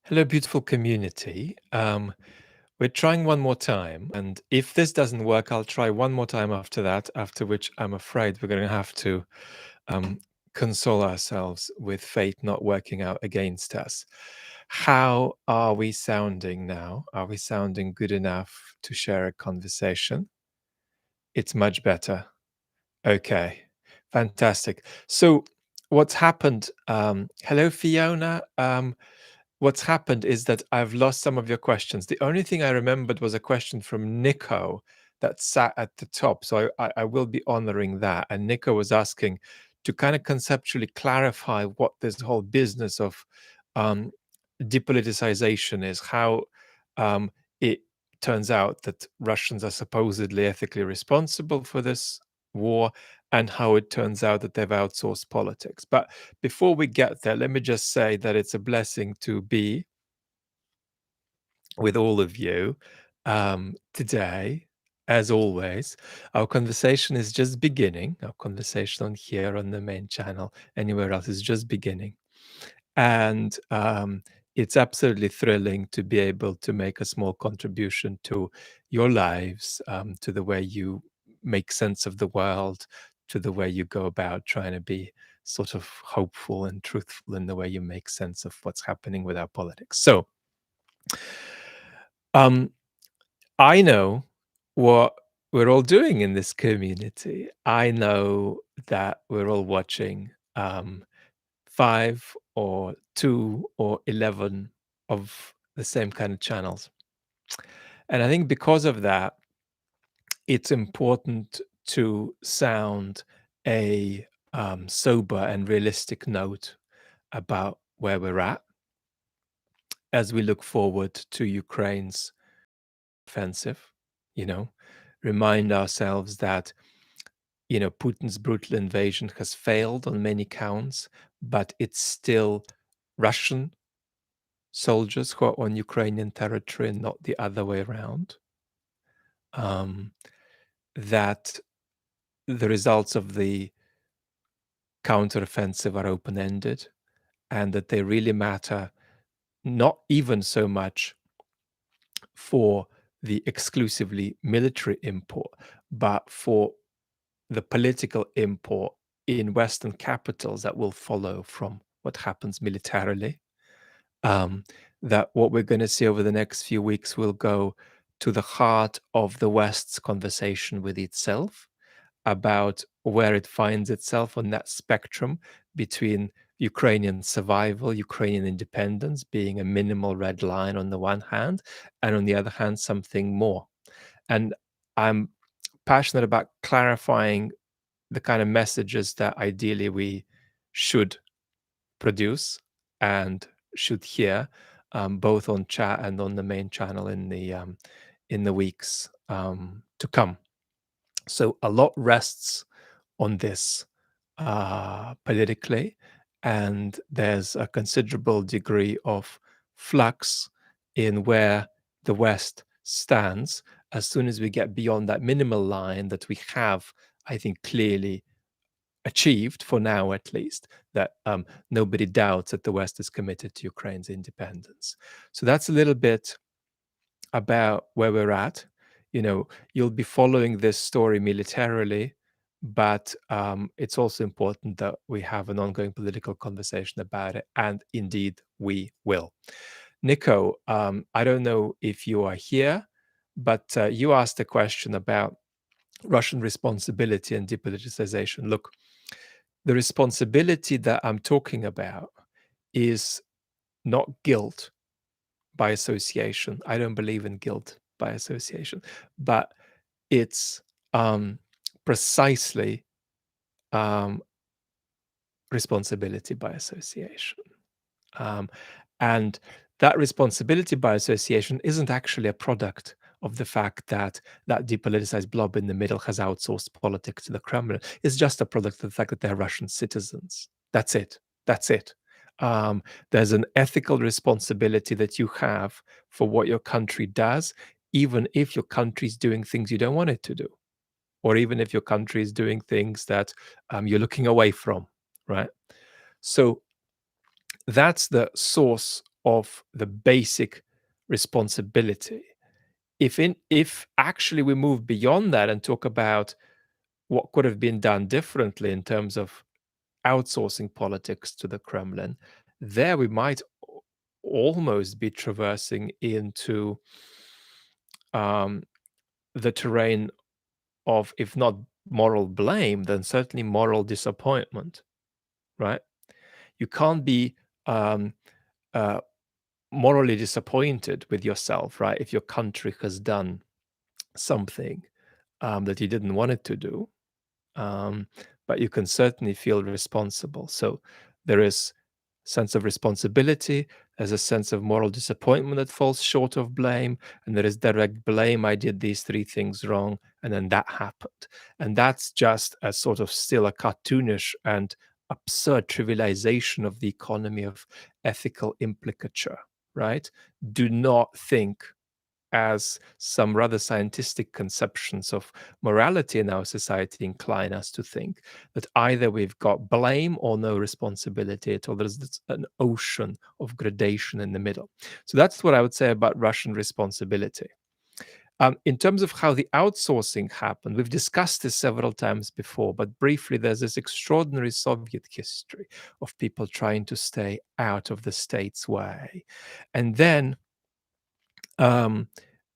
Hello, beautiful community. We're trying one more time. And if this doesn't work, I'll try one more time after that, after which I'm afraid we're going to have to um, console ourselves with fate not working out against us. How are we sounding now? Are we sounding good enough to share a conversation? It's much better. Okay, fantastic. So, what's happened? Hello, Fiona. What's happened is that I've lost some of your questions. The only thing I remembered was a question from Nico that sat at the top. So I will be honoring that. And Nico was asking to kind of conceptually clarify what this whole business of um, depoliticization is, how it turns out that Russians are supposedly ethically responsible for this war, and how it turns out that they've outsourced politics. But before we get there, let me just say that it's a blessing to be with all of you today. As always, our conversation is just beginning. Our conversation on here on the main channel, anywhere else, is just beginning. And it's absolutely thrilling to be able to make a small contribution to your lives, to the way you make sense of the world, to the way you go about trying to be sort of hopeful and truthful in the way you make sense of what's happening with our politics. So, um, I know what we're all doing in this community. I know that we're all watching 5 or 2 or 11 of the same kind of channels. And I think because of that, it's important to sound a sober and realistic note about where we're at as we look forward to Ukraine's offensive. You know, remind ourselves that Putin's brutal invasion has failed on many counts, but it's still Russian soldiers who are on Ukrainian territory and not the other way around. That the results of the counteroffensive are open-ended, and that they really matter not even so much for the exclusively military import, but for the political import in Western capitals that will follow from what happens militarily. That what we're going to see over the next few weeks will go to the heart of the West's conversation with itself about where it finds itself on that spectrum between Ukrainian survival, Ukrainian independence being a minimal red line on the one hand, and on the other hand, something more. And I'm passionate about clarifying the kind of messages that ideally we should produce and should hear, both on chat and on the main channel in the weeks to come. So a lot rests on this politically, and there's a considerable degree of flux in where the West stands as soon as we get beyond that minimal line that we have, I think, clearly achieved, for now at least, that nobody doubts that the West is committed to Ukraine's independence. So that's a little bit about where we're at. You'll be following this story militarily, but it's also important that we have an ongoing political conversation about it, and indeed we will. Nico, I don't know if you are here, but you asked a question about Russian responsibility and depoliticization. Look, the responsibility that I'm talking about is not guilt by association. I don't believe in guilt by association, but it's precisely responsibility by association. And that responsibility by association isn't actually a product of the fact that that depoliticized blob in the middle has outsourced politics to the Kremlin. It's just a product of the fact that they're Russian citizens. That's it. That's it. There's an ethical responsibility that you have for what your country does, even if your country is doing things you don't want it to do, or even if your country is doing things that you're looking away from, right? So that's the source of the basic responsibility. If actually we move beyond that and talk about what could have been done differently in terms of outsourcing politics to the Kremlin, there we might almost be traversing into um, the terrain of, if not moral blame, then certainly moral disappointment, right? You can't be um, uh, morally disappointed with yourself, right? If your country has done something that you didn't want it to do, um, but you can certainly feel responsible. So there is sense of responsibility, there's a sense of moral disappointment that falls short of blame, and there is direct blame. I did these three things wrong, and then that happened. And that's just a sort of still a cartoonish and absurd trivialization of the economy of ethical implicature, right? Do not think, as some rather scientific conceptions of morality in our society incline us to think, that either we've got blame or no responsibility at all. There's an ocean of gradation in the middle. So that's what I would say about Russian responsibility. In terms of how the outsourcing happened, we've discussed this several times before, but briefly, there's this extraordinary Soviet history of people trying to stay out of the state's way. And then um,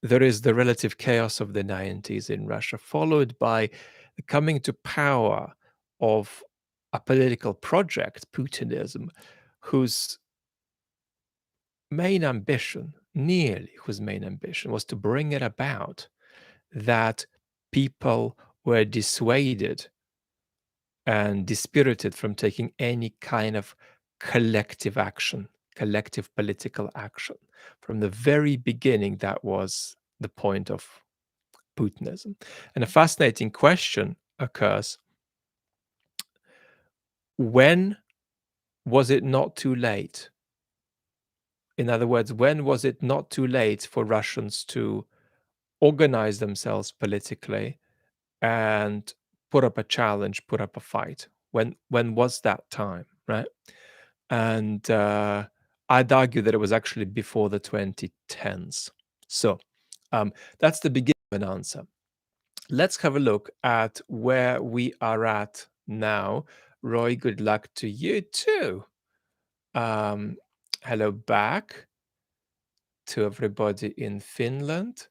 there is the relative chaos of the 90s in Russia, followed by the coming to power of a political project, Putinism, whose main ambition, nearly whose main ambition, was to bring it about that people were dissuaded and dispirited from taking any kind of collective action, collective political action. From the very beginning, that was the point of Putinism. And a fascinating question occurs: when was it not too late? In other words, when was it not too late for Russians to organize themselves politically and put up a challenge, put up a fight? When was that time, right? And I'd argue that it was actually before the 2010s. So that's the beginning of an answer. Let's have a look at where we are at now. Roy, good luck to you too. Hello back to everybody in Finland.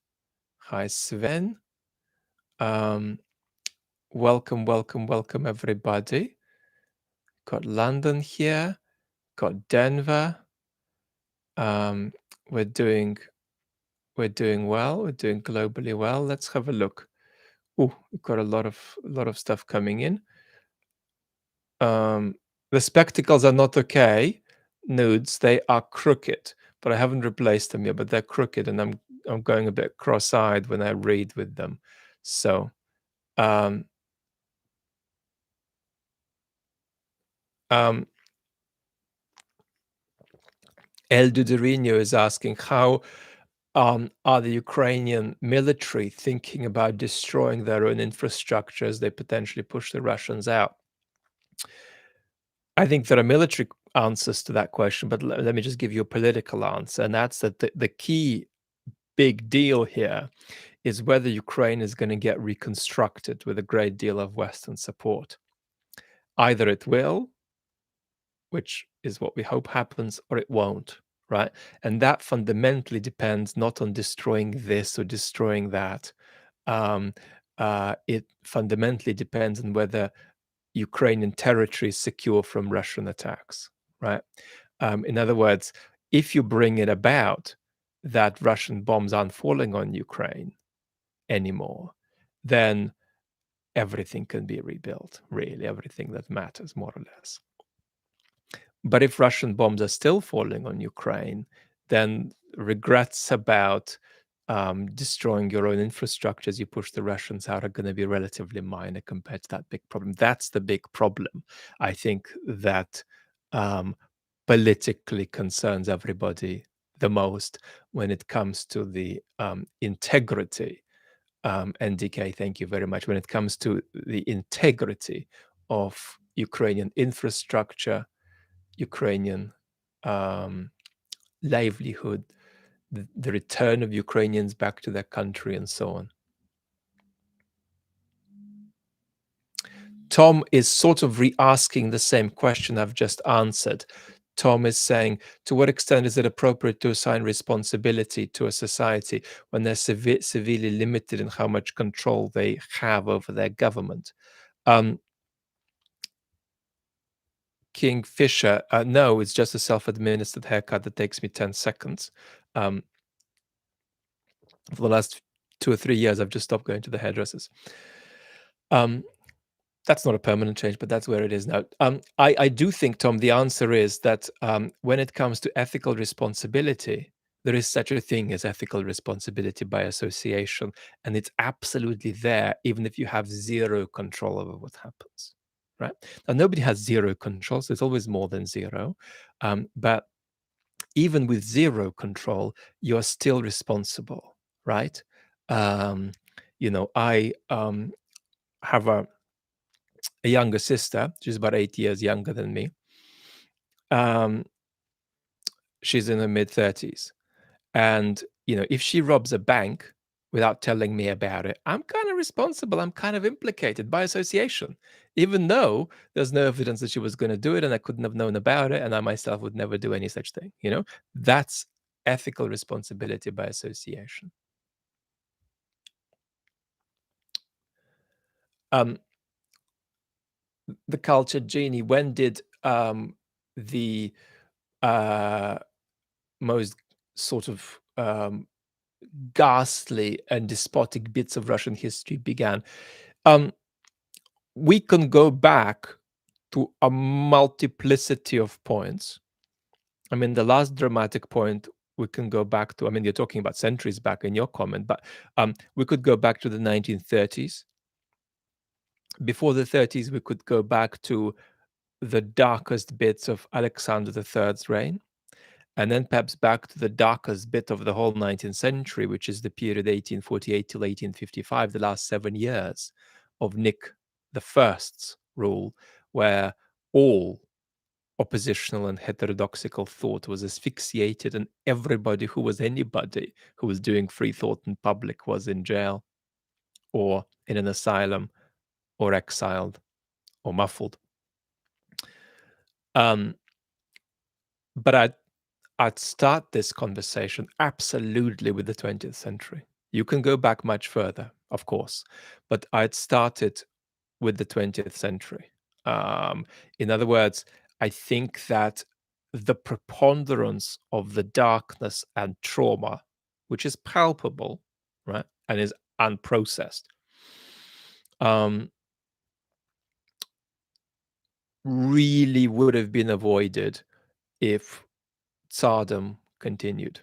Hi, Sven. Welcome, welcome, welcome, everybody. Got London here, got Denver. We're doing well. We're doing globally well. Let's have a look. Oh, we've got a lot of stuff coming in. The spectacles are not okay. Nudes, they are crooked, but I haven't replaced them yet. But they're crooked, and I'm going a bit cross-eyed when I read with them. So, um, El Duderino is asking, how are the Ukrainian military thinking about destroying their own infrastructure as they potentially push the Russians out? I think there are military answers to that question, but let me just give you a political answer, and that's that the key big deal here is whether Ukraine is going to get reconstructed with a great deal of Western support. Either it will, which is what we hope happens, or it won't, right? And that fundamentally depends not on destroying this or destroying that. It fundamentally depends on whether Ukrainian territory is secure from Russian attacks, right? In other words, if you bring it about that Russian bombs aren't falling on Ukraine anymore, then everything can be rebuilt, really, everything that matters, more or less. But if Russian bombs are still falling on Ukraine, then regrets about destroying your own infrastructure as you push the Russians out are going to be relatively minor compared to that big problem. That's the big problem, I think, that politically concerns everybody the most when it comes to the integrity. NDK, thank you very much. When it comes to the integrity of Ukrainian infrastructure, Ukrainian livelihood, the return of Ukrainians back to their country, and so on. Tom is sort of re-asking the same question I've just answered. Tom is saying, to what extent is it appropriate to assign responsibility to a society when they're severely limited in how much control they have over their government? Kingfisher, no, it's just a self-administered haircut that takes me 10 seconds. For the last 2 or 3 years, I've just stopped going to the hairdressers. That's not a permanent change, but that's where it is now. I do think, Tom, the answer is that when it comes to ethical responsibility, there is such a thing as ethical responsibility by association, and it's absolutely there, even if you have zero control over what happens, right? Now, nobody has zero control, so it's always more than zero. But even with zero control, you're still responsible, right? I have a younger sister. She's about 8 years younger than me. She's in her mid-30s. And, if she robs a bank without telling me about it, I'm kind of responsible. I'm kind of implicated by association, even though there's no evidence that she was going to do it and I couldn't have known about it. And I myself would never do any such thing. That's ethical responsibility by association. The culture genie, when did the most sort of ghastly and despotic bits of Russian history began? We can go back to a multiplicity of points. I mean, the last dramatic point we can go back to, I mean, you're talking about centuries back in your comment, but we could go back to the 1930s. Before the 30s, we could go back to the darkest bits of Alexander III's reign, and then perhaps back to the darkest bit of the whole 19th century, which is the period 1848 till 1855, the last 7 years of Nick I's rule, where all oppositional and heterodoxical thought was asphyxiated, and everybody who was anybody who was doing free thought in public was in jail or in an asylum or exiled or muffled. But I'd start this conversation absolutely with the 20th century. You can go back much further, of course, but I'd start it with the 20th century. In other words, I think that the preponderance of the darkness and trauma, which is palpable, right, and is unprocessed, really would have been avoided if Tsardom continued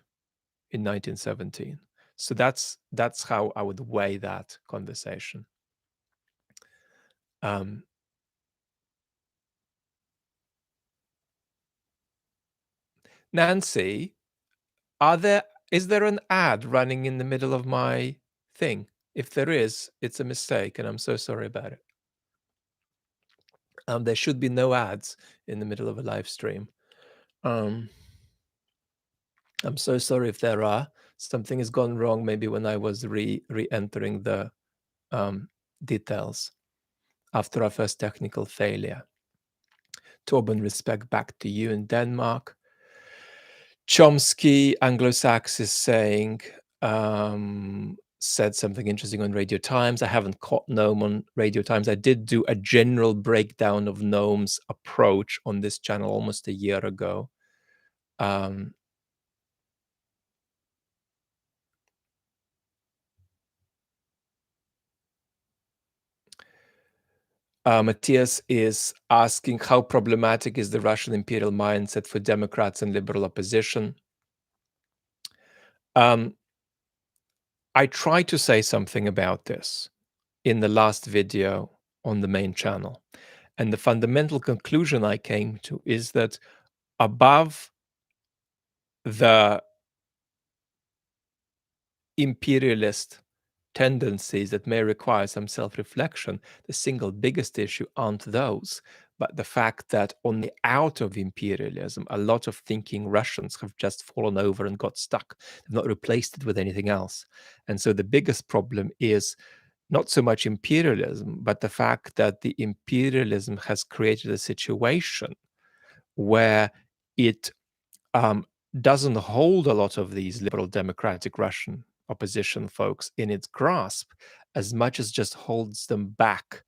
in 1917. So that's how I would weigh that conversation. Nancy, is there an ad running in the middle of my thing? If there is, it's a mistake, and I'm so sorry about it. There should be no ads in the middle of a live stream. I'm so sorry if there are. Something has gone wrong maybe when I was re-entering the details after our first technical failure. Torben, respect back to you in Denmark. Chomsky, Anglo-Saxon, is saying, said something interesting on Radio Times. I haven't caught Noam on Radio Times. I did do a general breakdown of Noam's approach on this channel almost a year ago. Matthias is asking, how problematic is the Russian imperial mindset for Democrats and liberal opposition? I tried to say something about this in the last video on the main channel. And the fundamental conclusion I came to is that above the imperialist tendencies that may require some self-reflection, the single biggest issue aren't those, but the fact that on the out of imperialism, a lot of thinking Russians have just fallen over and got stuck. They've not replaced it with anything else. And so the biggest problem is not so much imperialism, but the fact that the imperialism has created a situation where it doesn't hold a lot of these liberal democratic Russian opposition folks in its grasp as much as just holds them back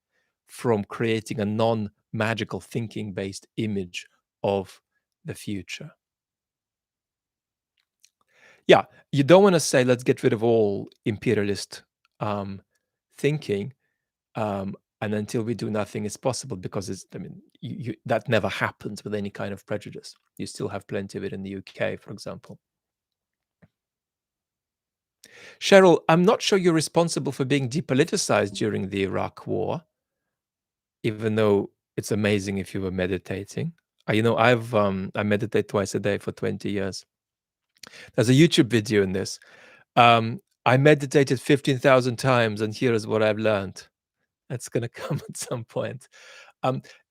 from creating a non-magical thinking based image of the future. Yeah, you don't want to say let's get rid of all imperialist thinking, and until we do, nothing is possible, because that never happens with any kind of prejudice. You still have plenty of it in the UK, for example. Cheryl, I'm not sure you're responsible for being depoliticized during the Iraq War, even though it's amazing if you were meditating. I meditate twice a day for 20 years. There's a YouTube video in this. I meditated 15,000 times, and here is what I've learned. That's going to come at some point.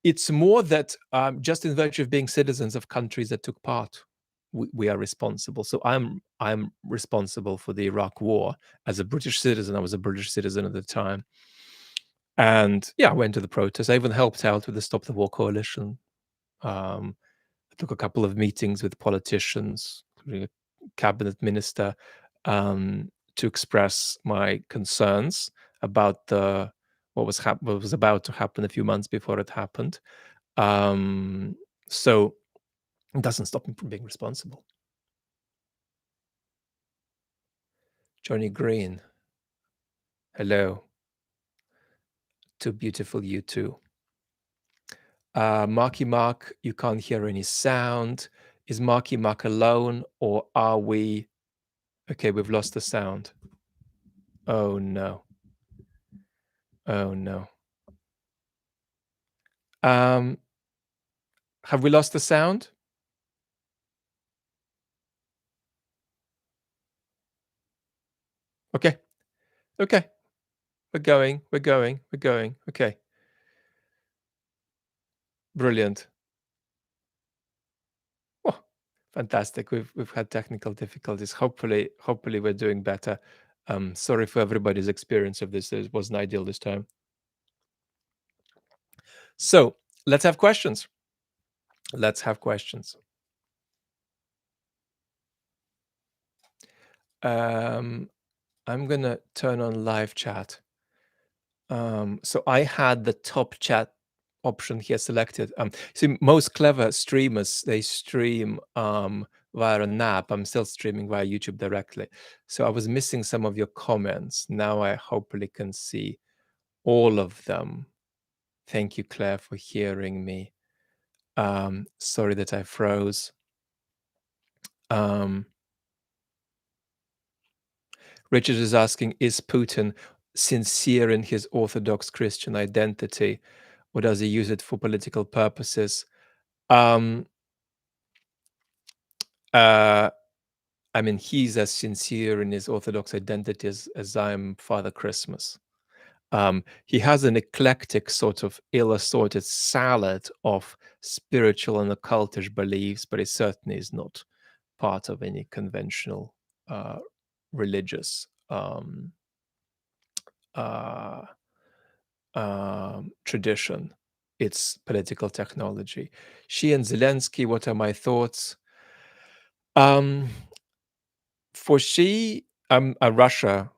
It's more that just in virtue of being citizens of countries that took part, we are responsible. So I'm responsible for the Iraq War as a British citizen. I was a British citizen at the time, and yeah, I went to the protests. I even helped out with the Stop the War coalition. I took a couple of meetings with politicians, including a cabinet minister, to express my concerns about what was about to happen a few months before it happened. So it doesn't stop me from being responsible. Johnny Green, hello. Too beautiful, you too. Marky Mark, you can't hear any sound. Is Marky Mark alone, or are we? Okay, we've lost the sound. Oh no. Oh no. Have we lost the sound? Okay. Okay. We're going. Okay. Brilliant. Oh, fantastic. We've had technical difficulties. Hopefully we're doing better. Sorry for everybody's experience of this. It wasn't ideal this time. So let's have questions. I'm gonna turn on live chat. So I had the top chat option here selected. See, most clever streamers, they stream via an app. I'm still streaming via YouTube directly. So I was missing some of your comments. Now I hopefully can see all of them. Thank you, Claire, for hearing me. Sorry that I froze. Richard is asking, is Putin sincere in his Orthodox Christian identity, or does he use it for political purposes? He's as sincere in his Orthodox identity as I'm Father Christmas. He has an eclectic sort of ill-assorted salad of spiritual and occultish beliefs, but he certainly is not part of any conventional religious tradition. It's political technology. Xi and Zelensky, what are my thoughts? For Xi, I'm a Russia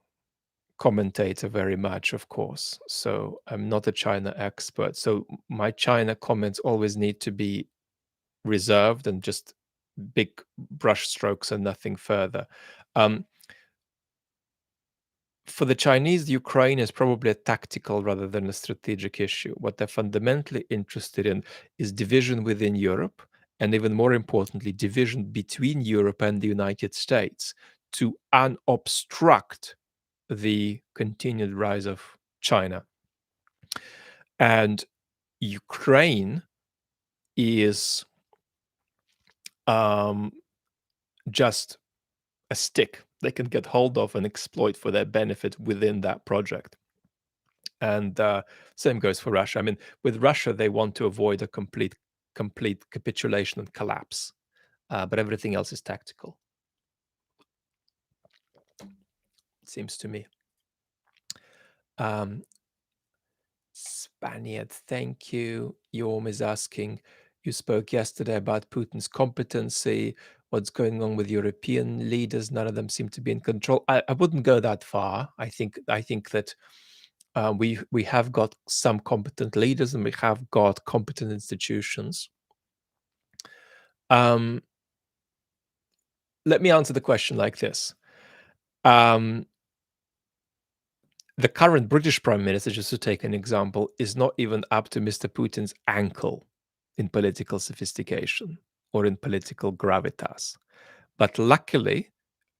commentator very much, of course. So I'm not a China expert. So my China comments always need to be reserved and just big brush strokes and nothing further. For the Chinese, Ukraine is probably a tactical rather than a strategic issue. What they're fundamentally interested in is division within Europe, and even more importantly, division between Europe and the United States to unobstruct the continued rise of China. And Ukraine is just a stick they can get hold of and exploit for their benefit within that project. And same goes for Russia. I mean, with Russia, they want to avoid a complete capitulation and collapse, but everything else is tactical, it seems to me. Um, Spaniard, thank you. Yorm is asking, you spoke yesterday about Putin's competency. What's going on with European leaders? None of them seem to be in control. I wouldn't go that far. I think that we have got some competent leaders and we have got competent institutions. Let me answer the question like this. The current British Prime Minister, just to take an example, is not even up to Mr. Putin's ankle in political sophistication or in political gravitas. But luckily,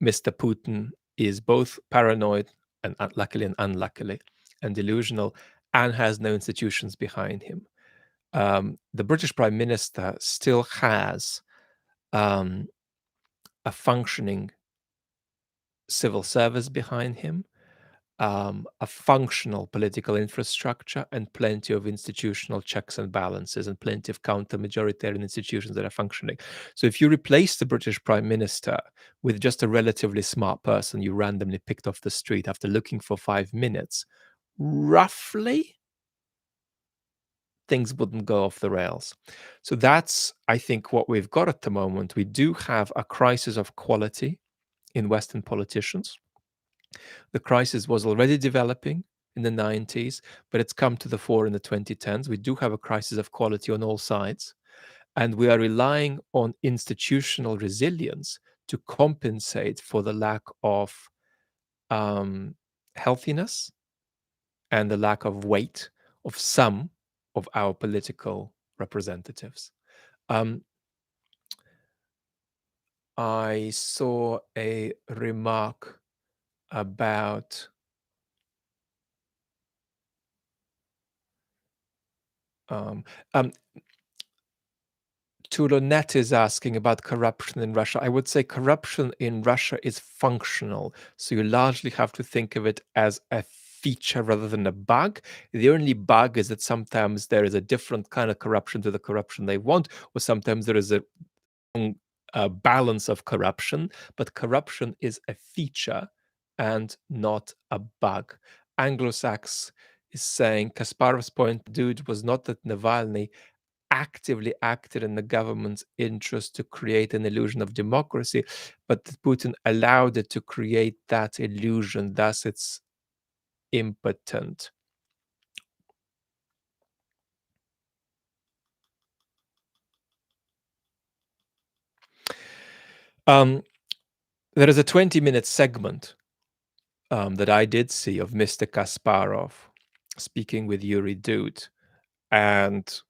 Mr. Putin is both paranoid and luckily and unluckily and delusional and has no institutions behind him. The British Prime Minister still has a functioning civil service behind him, a functional political infrastructure, and plenty of institutional checks and balances, and plenty of counter-majoritarian institutions that are functioning. So if you replace the British Prime Minister with just a relatively smart person you randomly picked off the street after looking for 5 minutes, roughly, things wouldn't go off the rails. So that's, I think, what we've got at the moment. We do have a crisis of quality in Western politicians. The crisis was already developing in the 90s, but it's come to the fore in the 2010s. We do have a crisis of quality on all sides, and we are relying on institutional resilience to compensate for the lack of healthiness and the lack of weight of some of our political representatives. I saw a remark about Tulonet is asking about corruption in Russia. I would say corruption in Russia is functional. So you largely have to think of it as a feature rather than a bug. The only bug is that sometimes there is a different kind of corruption to the corruption they want, or sometimes there is a balance of corruption, but corruption is a feature and not a bug. Anglo-Sax is saying Kasparov's point, dude, was not that Navalny actively acted in the government's interest to create an illusion of democracy, but that Putin allowed it to create that illusion. Thus, it's impotent. There is a 20-minute segment that I did see of Mr. Kasparov speaking with Yuri Dud. And,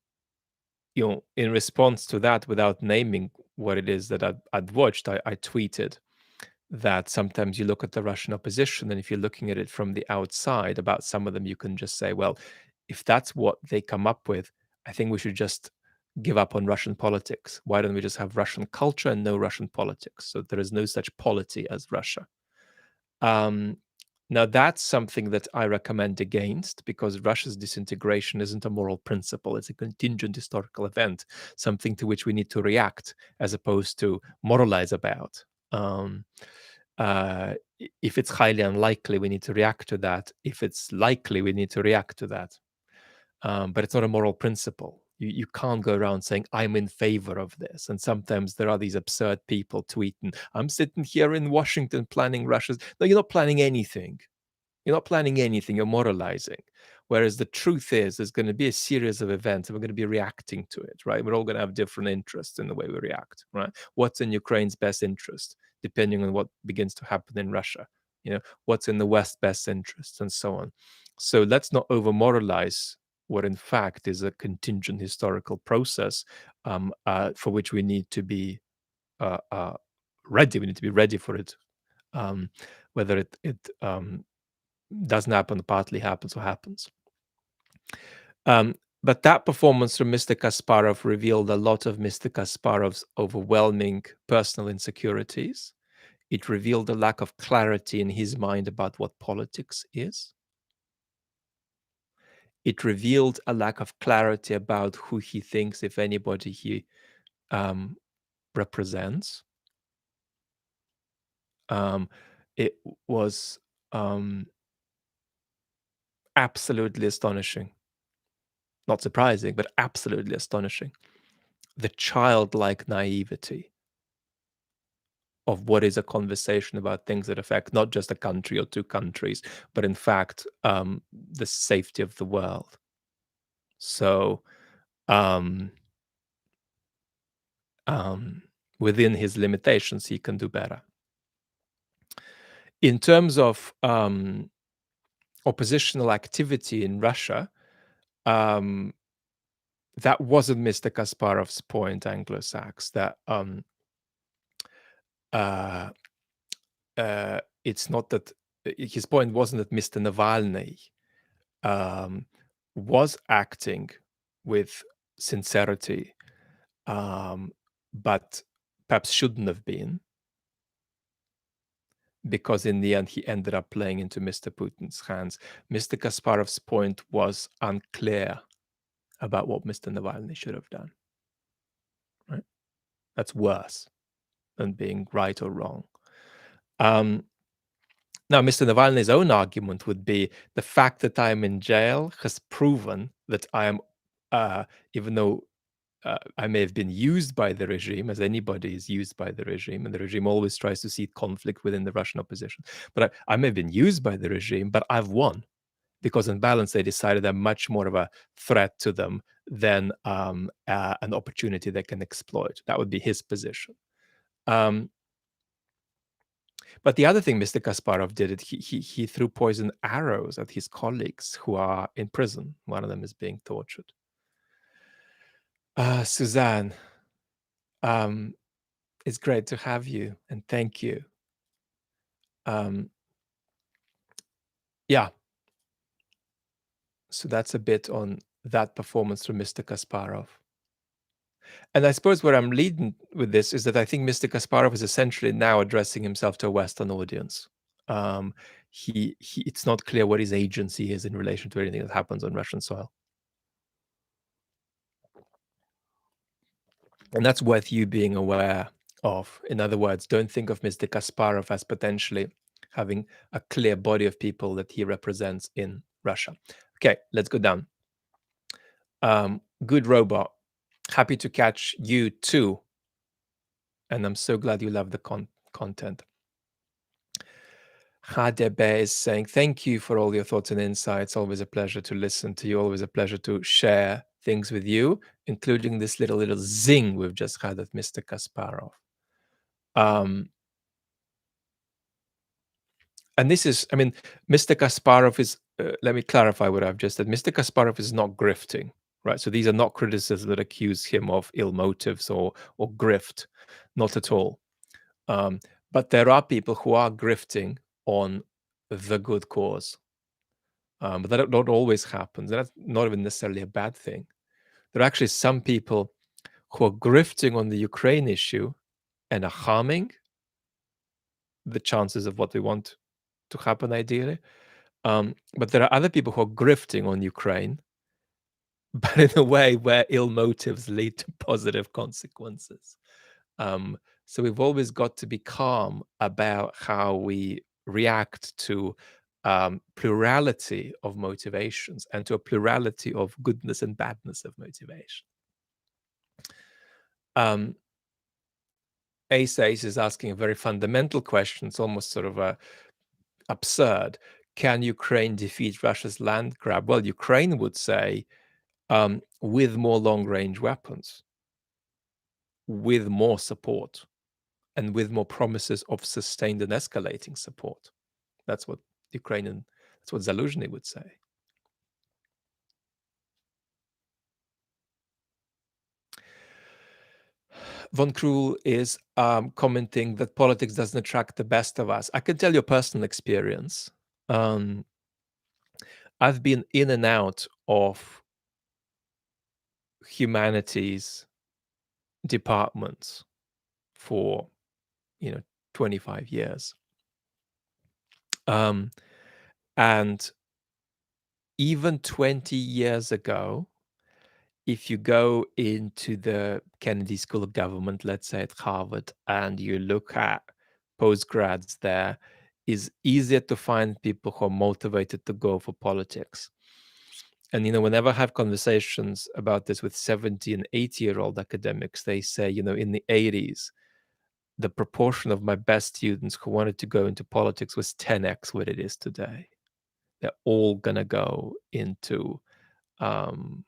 in response to that, without naming what it is that I'd watched, I tweeted that sometimes you look at the Russian opposition, and if you're looking at it from the outside, about some of them, you can just say, well, if that's what they come up with, I think we should just give up on Russian politics. Why don't we just have Russian culture and no Russian politics? So there is no such polity as Russia. Now, that's something that I recommend against, because Russia's disintegration isn't a moral principle. It's a contingent historical event, something to which we need to react as opposed to moralize about. If it's highly unlikely, we need to react to that. If it's likely, we need to react to that. But it's not a moral principle. You can't go around saying, I'm in favor of this. And sometimes there are these absurd people tweeting, I'm sitting here in Washington planning Russia's. No, you're not planning anything. You're not planning anything. You're moralizing. Whereas the truth is, there's going to be a series of events and we're going to be reacting to it, right? We're all going to have different interests in the way we react, right? What's in Ukraine's best interest, depending on what begins to happen in Russia? What's in the West's best interest, and so on. So let's not over moralize what in fact is a contingent historical process for which we need to be ready. We need to be ready for it, whether it doesn't happen, partly happens, or happens. But that performance from Mr. Kasparov revealed a lot of Mr. Kasparov's overwhelming personal insecurities. It revealed a lack of clarity in his mind about what politics is. It revealed a lack of clarity about who he thinks, if anybody, he represents. It was absolutely astonishing. Not surprising, but absolutely astonishing. The childlike naivety of what is a conversation about things that affect not just a country or two countries, but in fact, the safety of the world. So, um, within his limitations, he can do better. In terms of oppositional activity in Russia, that wasn't Mr. Kasparov's point, Anglo-Sax, that it's not that his point wasn't that Mr. Navalny was acting with sincerity, but perhaps shouldn't have been, because in the end he ended up playing into Mr. Putin's hands. Mr. Kasparov's point was unclear about what Mr. Navalny should have done. Right? That's worse than being right or wrong. Now, Mr. Navalny's own argument would be the fact that I am in jail has proven that I am, even though I may have been used by the regime, as anybody is used by the regime, and the regime always tries to see conflict within the Russian opposition. But I may have been used by the regime, but I've won, because in balance they decided I'm much more of a threat to them than an opportunity they can exploit. That would be his position. But the other thing Mr. Kasparov did, he threw poison arrows at his colleagues who are in prison. One of them is being tortured. Suzanne, it's great to have you, and thank you. Yeah. So that's a bit on that performance from Mr. Kasparov. And I suppose where I'm leading with this is that I think Mr. Kasparov is essentially now addressing himself to a Western audience. It's not clear what his agency is in relation to anything that happens on Russian soil. And that's worth you being aware of. In other words, don't think of Mr. Kasparov as potentially having a clear body of people that he represents in Russia. Okay, let's go down. Good robot. Happy to catch you too. And I'm so glad you love the content. Hadebe is saying, thank you for all your thoughts and insights. Always a pleasure to listen to you. Always a pleasure to share things with you, including this little zing we've just had at Mr. Kasparov. And this is, I mean, Mr. Kasparov is, let me clarify what I've just said. Mr. Kasparov is not grifting, right? So these are not criticisms that accuse him of ill motives or grift, not at all. But there are people who are grifting on the good cause. But that not always happens. That's not even necessarily a bad thing. There are actually some people who are grifting on the Ukraine issue and are harming the chances of what we want to happen, ideally. But there are other people who are grifting on Ukraine, but in a way where ill motives lead to positive consequences. So we've always got to be calm about how we react to plurality of motivations and to a plurality of goodness and badness of motivation. Ace is asking a very fundamental question. It's almost sort of absurd. Can Ukraine defeat Russia's land grab? Well, Ukraine would say with more long-range weapons, with more support, and with more promises of sustained and escalating support. That's what that's what Zaluzhny would say. Von Krul is commenting that politics doesn't attract the best of us. I can tell you a personal experience. I've been in and out of humanities departments for 25 years. And even 20 years ago, if you go into the Kennedy School of Government, let's say at Harvard, and you look at postgrads there, is easier to find people who are motivated to go for politics. And, whenever I have conversations about this with 70 and 80-year-old academics, they say, in the 80s, the proportion of my best students who wanted to go into politics was 10x what it is today. They're all going to go into um,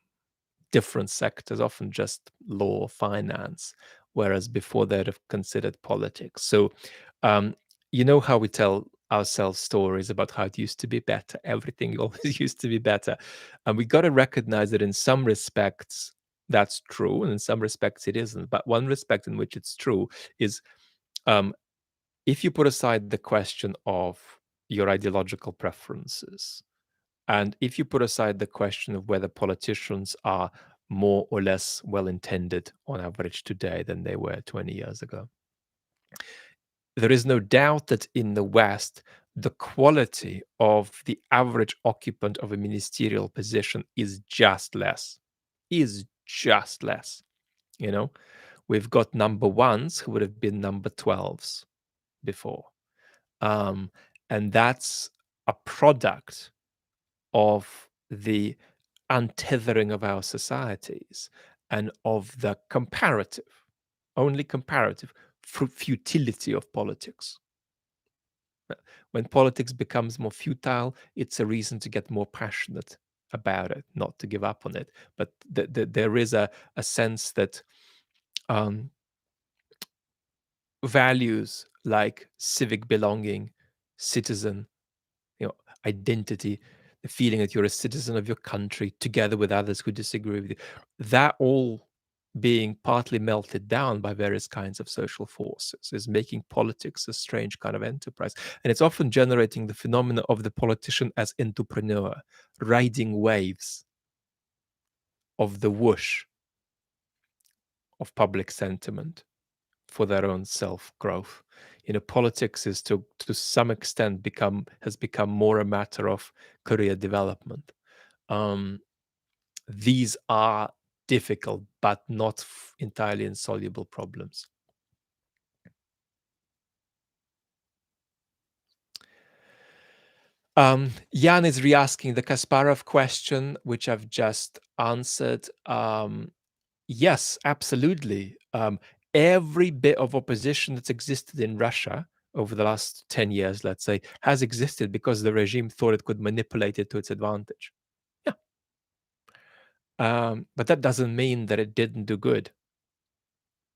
different sectors, often just law, finance, whereas before they'd have considered politics. So, how we tell ourselves stories about how it used to be better. Everything always used to be better. And we got to recognize that in some respects, that's true. And in some respects, it isn't. But one respect in which it's true is um, if you put aside the question of your ideological preferences, and if you put aside the question of whether politicians are more or less well intended on average today than they were 20 years ago, there is no doubt that in the West, the quality of the average occupant of a ministerial position is just less. Is just less. You know, we've got number ones who would have been number 12s before. Um, and that's a product of the untethering of our societies and of the comparative, only comparative, futility of politics. When politics becomes more futile, it's a reason to get more passionate about it, not to give up on it. But there is a sense that um, values like civic belonging, citizen, identity, the feeling that you're a citizen of your country together with others who disagree with you, that all being partly melted down by various kinds of social forces is making politics a strange kind of enterprise. And it's often generating the phenomena of the politician as entrepreneur, riding waves of the whoosh of public sentiment for their own self-growth. Politics is to some extent has become more a matter of career development. Um, these are difficult but not entirely insoluble problems. Jan is re-asking the Kasparov question, which I've just answered. Yes, absolutely. Every bit of opposition that's existed in Russia over the last 10 years, let's say, has existed because the regime thought it could manipulate it to its advantage. Yeah. But that doesn't mean that it didn't do good,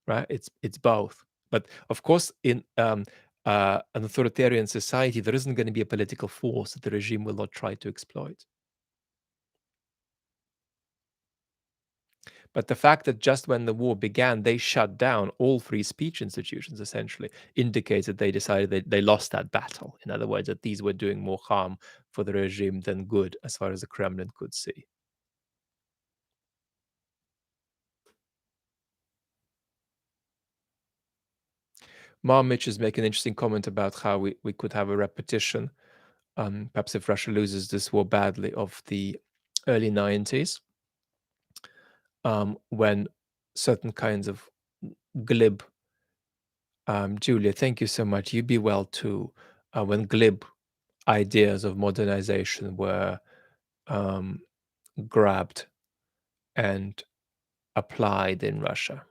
right? It's both. But of course, in an authoritarian society, there isn't going to be a political force that the regime will not try to exploit. But the fact that just when the war began, they shut down all free speech institutions essentially indicates that they decided that they lost that battle. In other words, that these were doing more harm for the regime than good, as far as the Kremlin could see. Marmich is making an interesting comment about how we could have a repetition, perhaps if Russia loses this war badly, of the early 90s, when certain kinds of glib, Julia, thank you so much. You be well too. When glib ideas of modernization were um, grabbed and applied in Russia.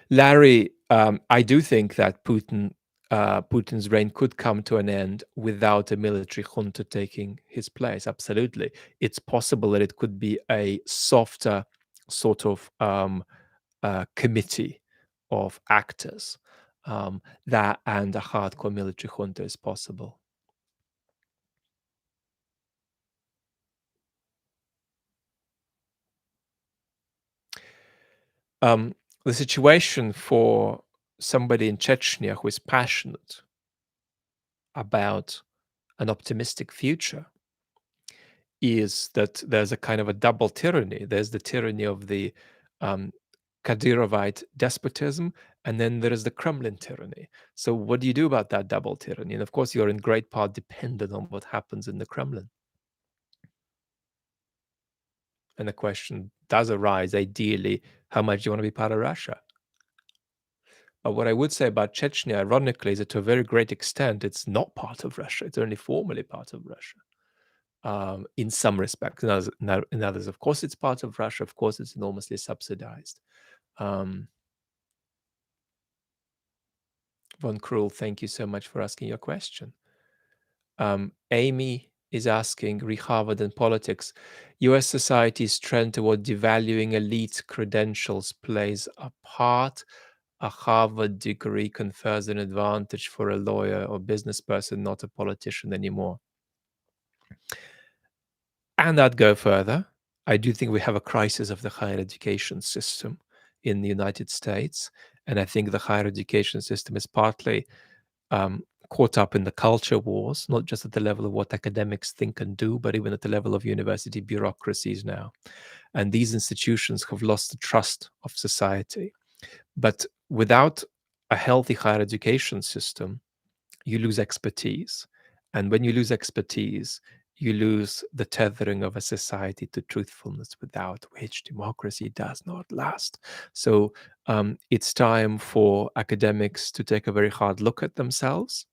Larry, I do think that Putin's reign could come to an end without a military junta taking his place. Absolutely, it's possible that it could be a softer sort of committee of actors. That and a hardcore military junta is possible. The situation for somebody in Chechnya who is passionate about an optimistic future is that there's a kind of a double tyranny. There's the tyranny of the Kadyrovite despotism, and then there is the Kremlin tyranny. So what do you do about that double tyranny? And of course, you're in great part dependent on what happens in the Kremlin. And the question does arise, ideally, how much do you want to be part of Russia? But what I would say about Chechnya, ironically, is that to a very great extent, it's not part of Russia. It's only formally part of Russia. In some respects. In others, of course, it's part of Russia. Of course, it's enormously subsidized. Von Krull, thank you so much for asking your question. Amy is asking, re-Harvard and politics. US society's trend toward devaluing elite credentials plays a part. A Harvard degree confers an advantage for a lawyer or business person, not a politician anymore. And I'd go further. I do think we have a crisis of the higher education system in the United States. And I think the higher education system is partly caught up in the culture wars, not just at the level of what academics think and do, but even at the level of university bureaucracies now. And these institutions have lost the trust of society. But without a healthy higher education system, you lose expertise. And when you lose expertise, you lose the tethering of a society to truthfulness, without which democracy does not last. So it's time for academics to take a very hard look at themselves,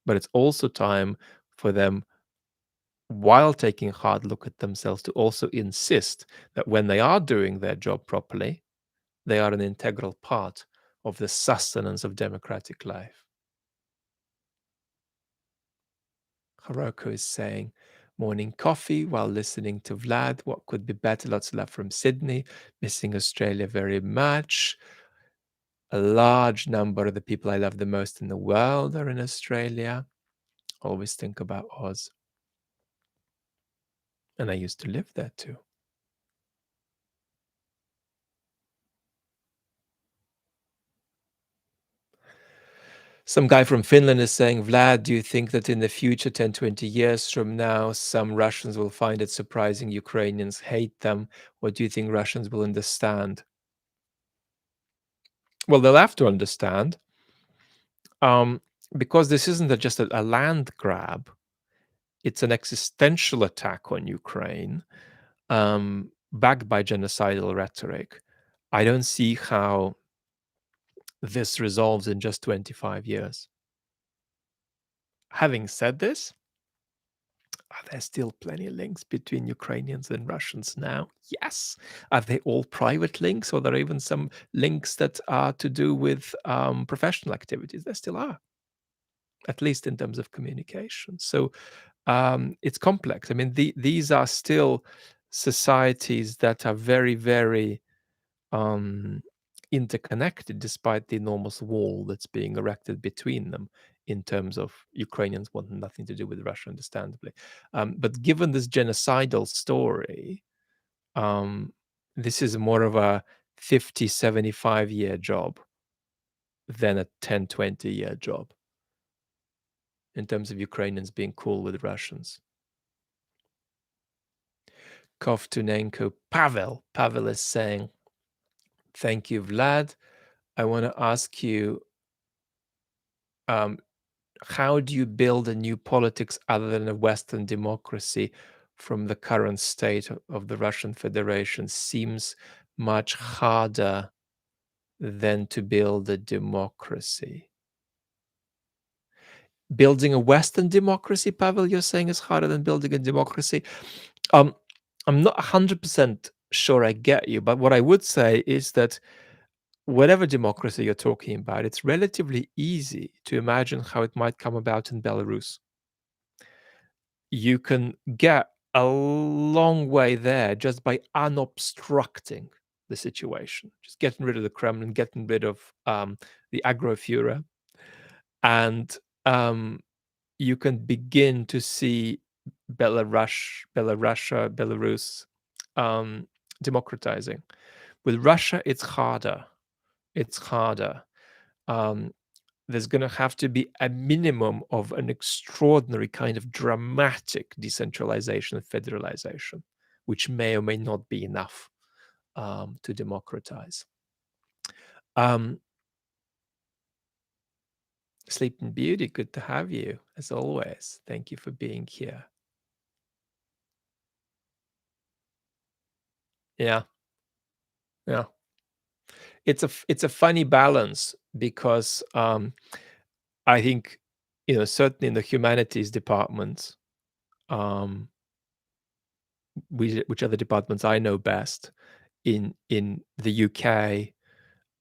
but it's also time for them, while taking a hard look at themselves, to also insist that when they are doing their job properly, they are an integral part of the sustenance of democratic life. Hiroko is saying, morning coffee while listening to Vlad. What could be better? Lots of love from Sydney. Missing Australia very much. A large number of the people I love the most in the world are in Australia. Always think about Oz. And I used to live there too. Some guy from Finland is saying, Vlad, do you think that in the future, 10, 20 years from now, some Russians will find it surprising Ukrainians hate them? What do you think Russians will understand? Well, they'll have to understand, because this isn't just a land grab. It's an existential attack on Ukraine, backed by genocidal rhetoric. I don't see how this resolves in just 25 years. Having said this, are there still plenty of links between Ukrainians and Russians now? Yes. Are they all private links, or are there even some links that are to do with professional activities? There still are, at least in terms of communication. So it's complex. I mean, these are still societies that are very, very interconnected, despite the enormous wall that's being erected between them, in terms of Ukrainians wanting nothing to do with Russia, understandably. But given this genocidal story, this is more of a 50, 75-year job than a 10, 20-year job in terms of Ukrainians being cool with Russians. Kovtunenko Pavel is saying, thank you, Vlad. I want to ask you, how do you build a new politics other than a Western democracy from the current state of the Russian Federation? Seems much harder than to build a democracy. Building a Western democracy, Pavel, you're saying is harder than building a democracy? I'm not 100% sure I get you, but what I would say is that whatever democracy you're talking about, it's relatively easy to imagine how it might come about in Belarus. You can get a long way there just by unobstructing the situation, just getting rid of the Kremlin, getting rid of the Agroführer, and you can begin to see Belarus democratizing. With Russia, it's harder. It's harder. There's going to have to be a minimum of an extraordinary kind of dramatic decentralization and federalization, which may or may not be enough. to democratize. Um, Sleep in Beauty, good to have you as always. Thank you for being here. Yeah, yeah. It's a funny balance because I think certainly in the humanities departments, um, which are the departments I know best in the UK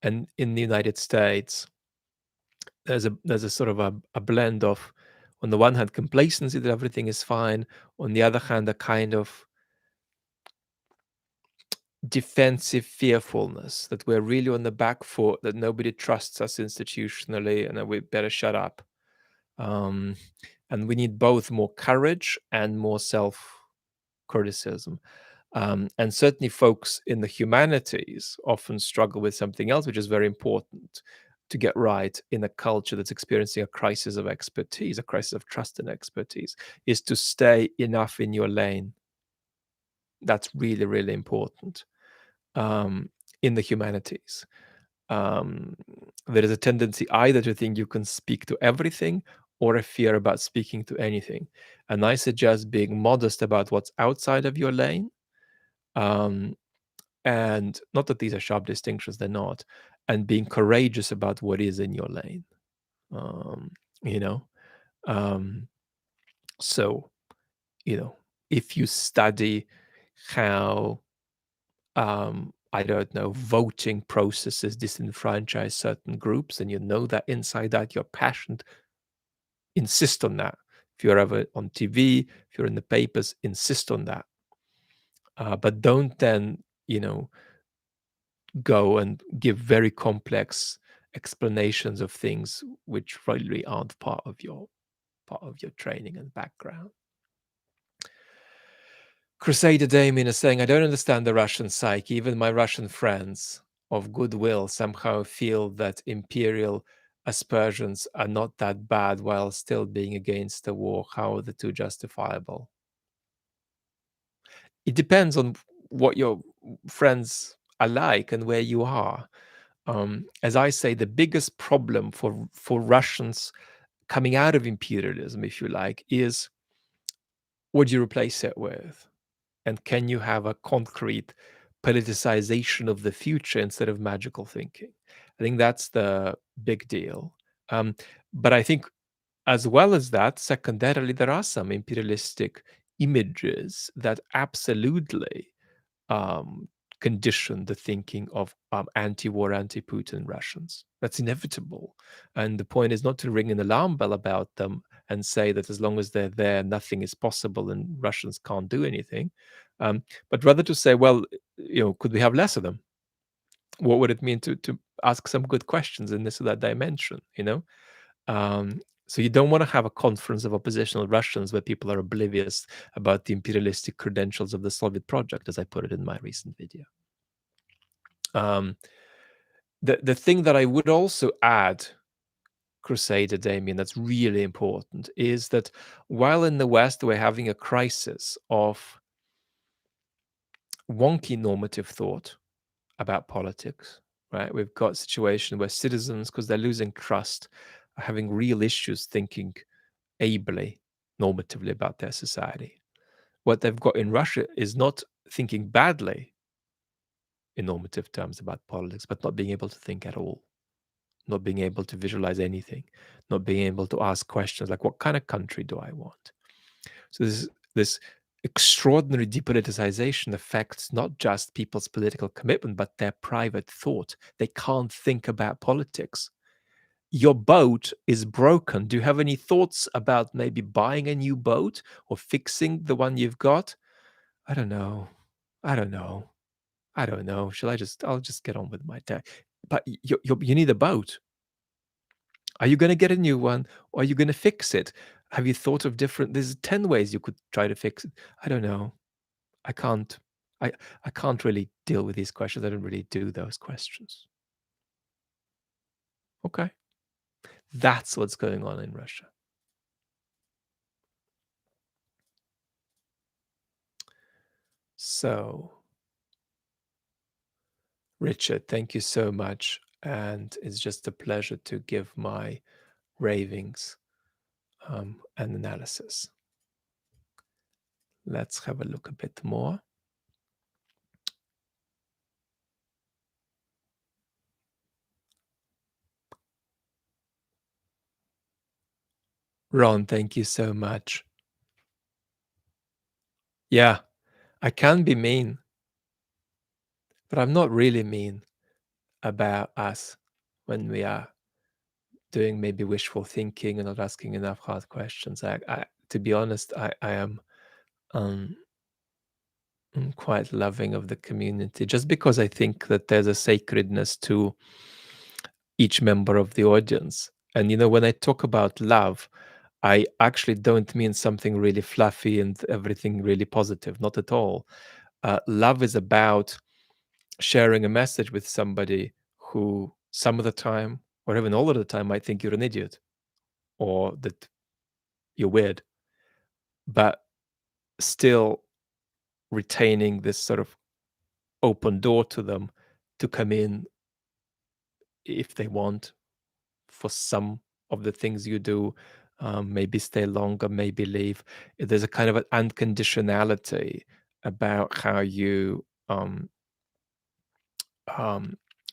and in the United States, there's a sort of a blend of, on the one hand, complacency that everything is fine, on the other hand, a kind of defensive fearfulness that we're really on the back foot, that nobody trusts us institutionally, and that we better shut up. Um, and we need both more courage and more self criticism. And certainly, folks in the humanities often struggle with something else, which is very important to get right in a culture that's experiencing a crisis of expertise, a crisis of trust and expertise, is to stay enough in your lane. That's really, really important in the humanities. Um, there is a tendency either to think you can speak to everything or a fear about speaking to anything. And I suggest being modest about what's outside of your lane. Um, and not that these are sharp distinctions, they're not. And being courageous about what is in your lane. Um, you know, um, so, if you study how I don't know, voting processes disenfranchise certain groups, and you know that inside out, you're passionate, insist on that. If you're ever on TV, if you're in the papers, insist on that. But don't then, go and give very complex explanations of things which really aren't part of your training and background. Crusader Damien is saying, I don't understand the Russian psyche. Even my Russian friends of goodwill somehow feel that imperial aspersions are not that bad while still being against the war. How are the two justifiable? It depends on what your friends are like and where you are. As I say, the biggest problem for Russians coming out of imperialism, if you like, is what do you replace it with? And can you have a concrete politicization of the future instead of magical thinking? I think that's the big deal. Um, but I think, as well as that, secondarily, there are some imperialistic images that absolutely um, condition the thinking of anti-war, anti-Putin Russians. That's inevitable. And the point is not to ring an alarm bell about them and say that as long as they're there, nothing is possible and Russians can't do anything. But rather to say, well, could we have less of them? What would it mean to ask some good questions in this or that dimension? So you don't want to have a conference of oppositional Russians where people are oblivious about the imperialistic credentials of the Soviet project, as I put it in my recent video. The thing that I would also add, Crusader Damien, that's really important, is that while in the West we're having a crisis of wonky normative thought about politics, right? We've got a situation where citizens, because they're losing trust, are having real issues thinking ably, normatively about their society. What they've got in Russia is not thinking badly in normative terms about politics, but not being able to think at all, not being able to visualize anything, not being able to ask questions like, what kind of country do I want? So this extraordinary depoliticization affects not just people's political commitment, but their private thought. They can't think about politics. Your boat is broken. Do you have any thoughts about maybe buying a new boat or fixing the one you've got? I don't know. I don't know. I don't know. I'll just get on with my day. But you need a boat. Are you going to get a new one or are you going to fix it? Have you thought of there's 10 ways you could try to fix it. I don't know. I can't. I can't really deal with these questions. I don't really do those questions. Okay. That's what's going on in Russia. So Richard, thank you so much. And it's just a pleasure to give my ravings and analysis. Let's have a look a bit more. Ron, thank you so much. Yeah, I can be mean, but I'm not really mean about us when we are doing maybe wishful thinking and not asking enough hard questions. To be honest, I am um, quite loving of the community just because I think that there's a sacredness to each member of the audience. And, when I talk about love, I actually don't mean something really fluffy and everything really positive, not at all. Love is about sharing a message with somebody who some of the time, or even all of the time, might think you're an idiot or that you're weird, but still retaining this sort of open door to them to come in if they want for some of the things you do, maybe stay longer, maybe leave. There's a kind of an unconditionality about how you um,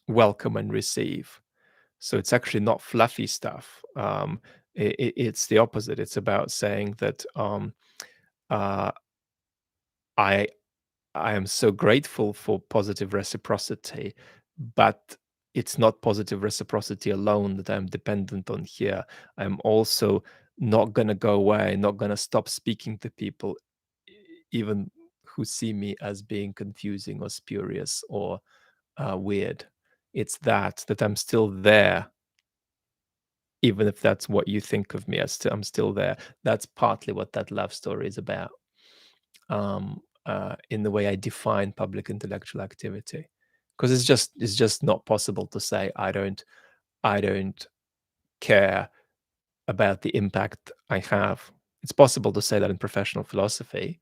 welcome and receive. So it's actually not fluffy stuff. It's the opposite. It's about saying that uh, I I am so grateful for positive reciprocity, but it's not positive reciprocity alone that I'm dependent on here. I'm also not going to go away, not going to stop speaking to people, even who see me as being confusing or spurious or weird. It's that I'm still there, even if that's what you think of me as. I'm still there. That's partly what that love story is about. In the way I define public intellectual activity, because it's just not possible to say I don't care about the impact I have. It's possible to say that in professional philosophy,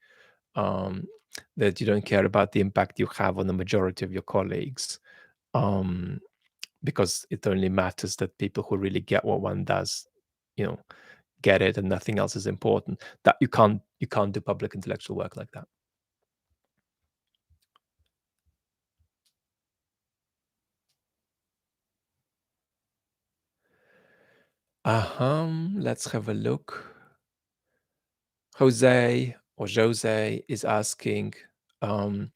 um, that you don't care about the impact you have on the majority of your colleagues, um, because it only matters that people who really get what one does, you know, get it, and nothing else is important. That you can't do public intellectual work like that. Let's have a look. Jose is asking, um,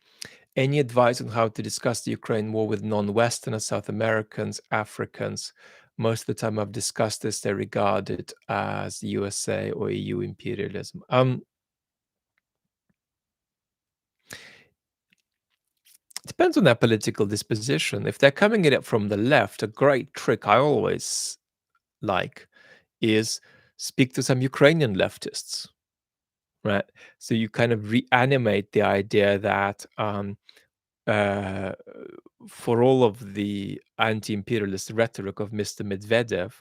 any advice on how to discuss the Ukraine war with non-Westerners, South Americans, Africans? Most of the time I've discussed this, they regard it as USA or EU imperialism. Depends on their political disposition. If they're coming at it from the left, a great trick I always like is speak to some Ukrainian leftists, right? So you kind of reanimate the idea that uh, for all of the anti-imperialist rhetoric of Mr. Medvedev,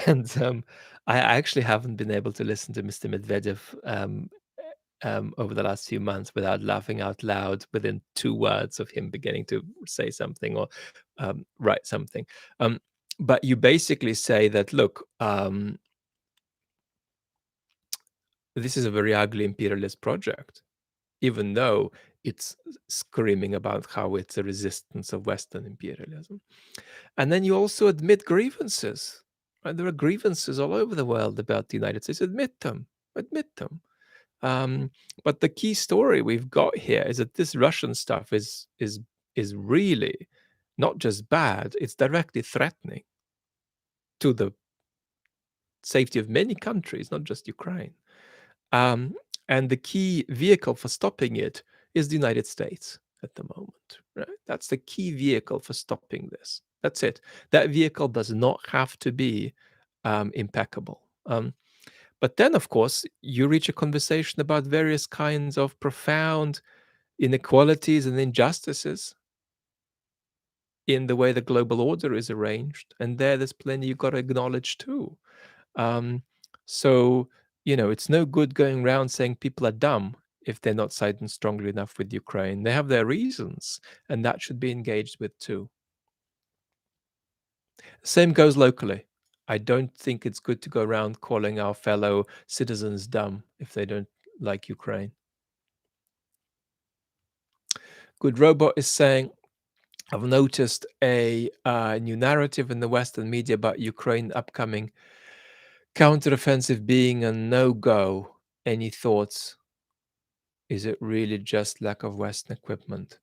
and I actually haven't been able to listen to Mr. Medvedev over the last few months without laughing out loud within 2 words of him beginning to say something or write something. But you basically say that, look, this is a very ugly imperialist project, even though it's screaming about how it's a resistance of Western imperialism. And then you also admit grievances. Right? There are grievances all over the world about the United States. Admit them. Admit them. But the key story we've got here is that this Russian stuff is really not just bad; it's directly threatening to the safety of many countries, not just Ukraine. Um, and the key vehicle for stopping it is the United States at the moment. Right? That's the key vehicle for stopping this. That's it. That vehicle does not have to be impeccable. But then, of course, you reach a conversation about various kinds of profound inequalities and injustices in the way the global order is arranged. And there's plenty you've got to acknowledge too. Um, so, it's no good going around saying people are dumb if they're not siding strongly enough with Ukraine. They have their reasons, and that should be engaged with too. Same goes locally. I don't think it's good to go around calling our fellow citizens dumb if they don't like Ukraine. Good Robot is saying, I've noticed a new narrative in the Western media about Ukraine upcoming counteroffensive being a no-go. Any thoughts? Is it really just lack of Western equipment?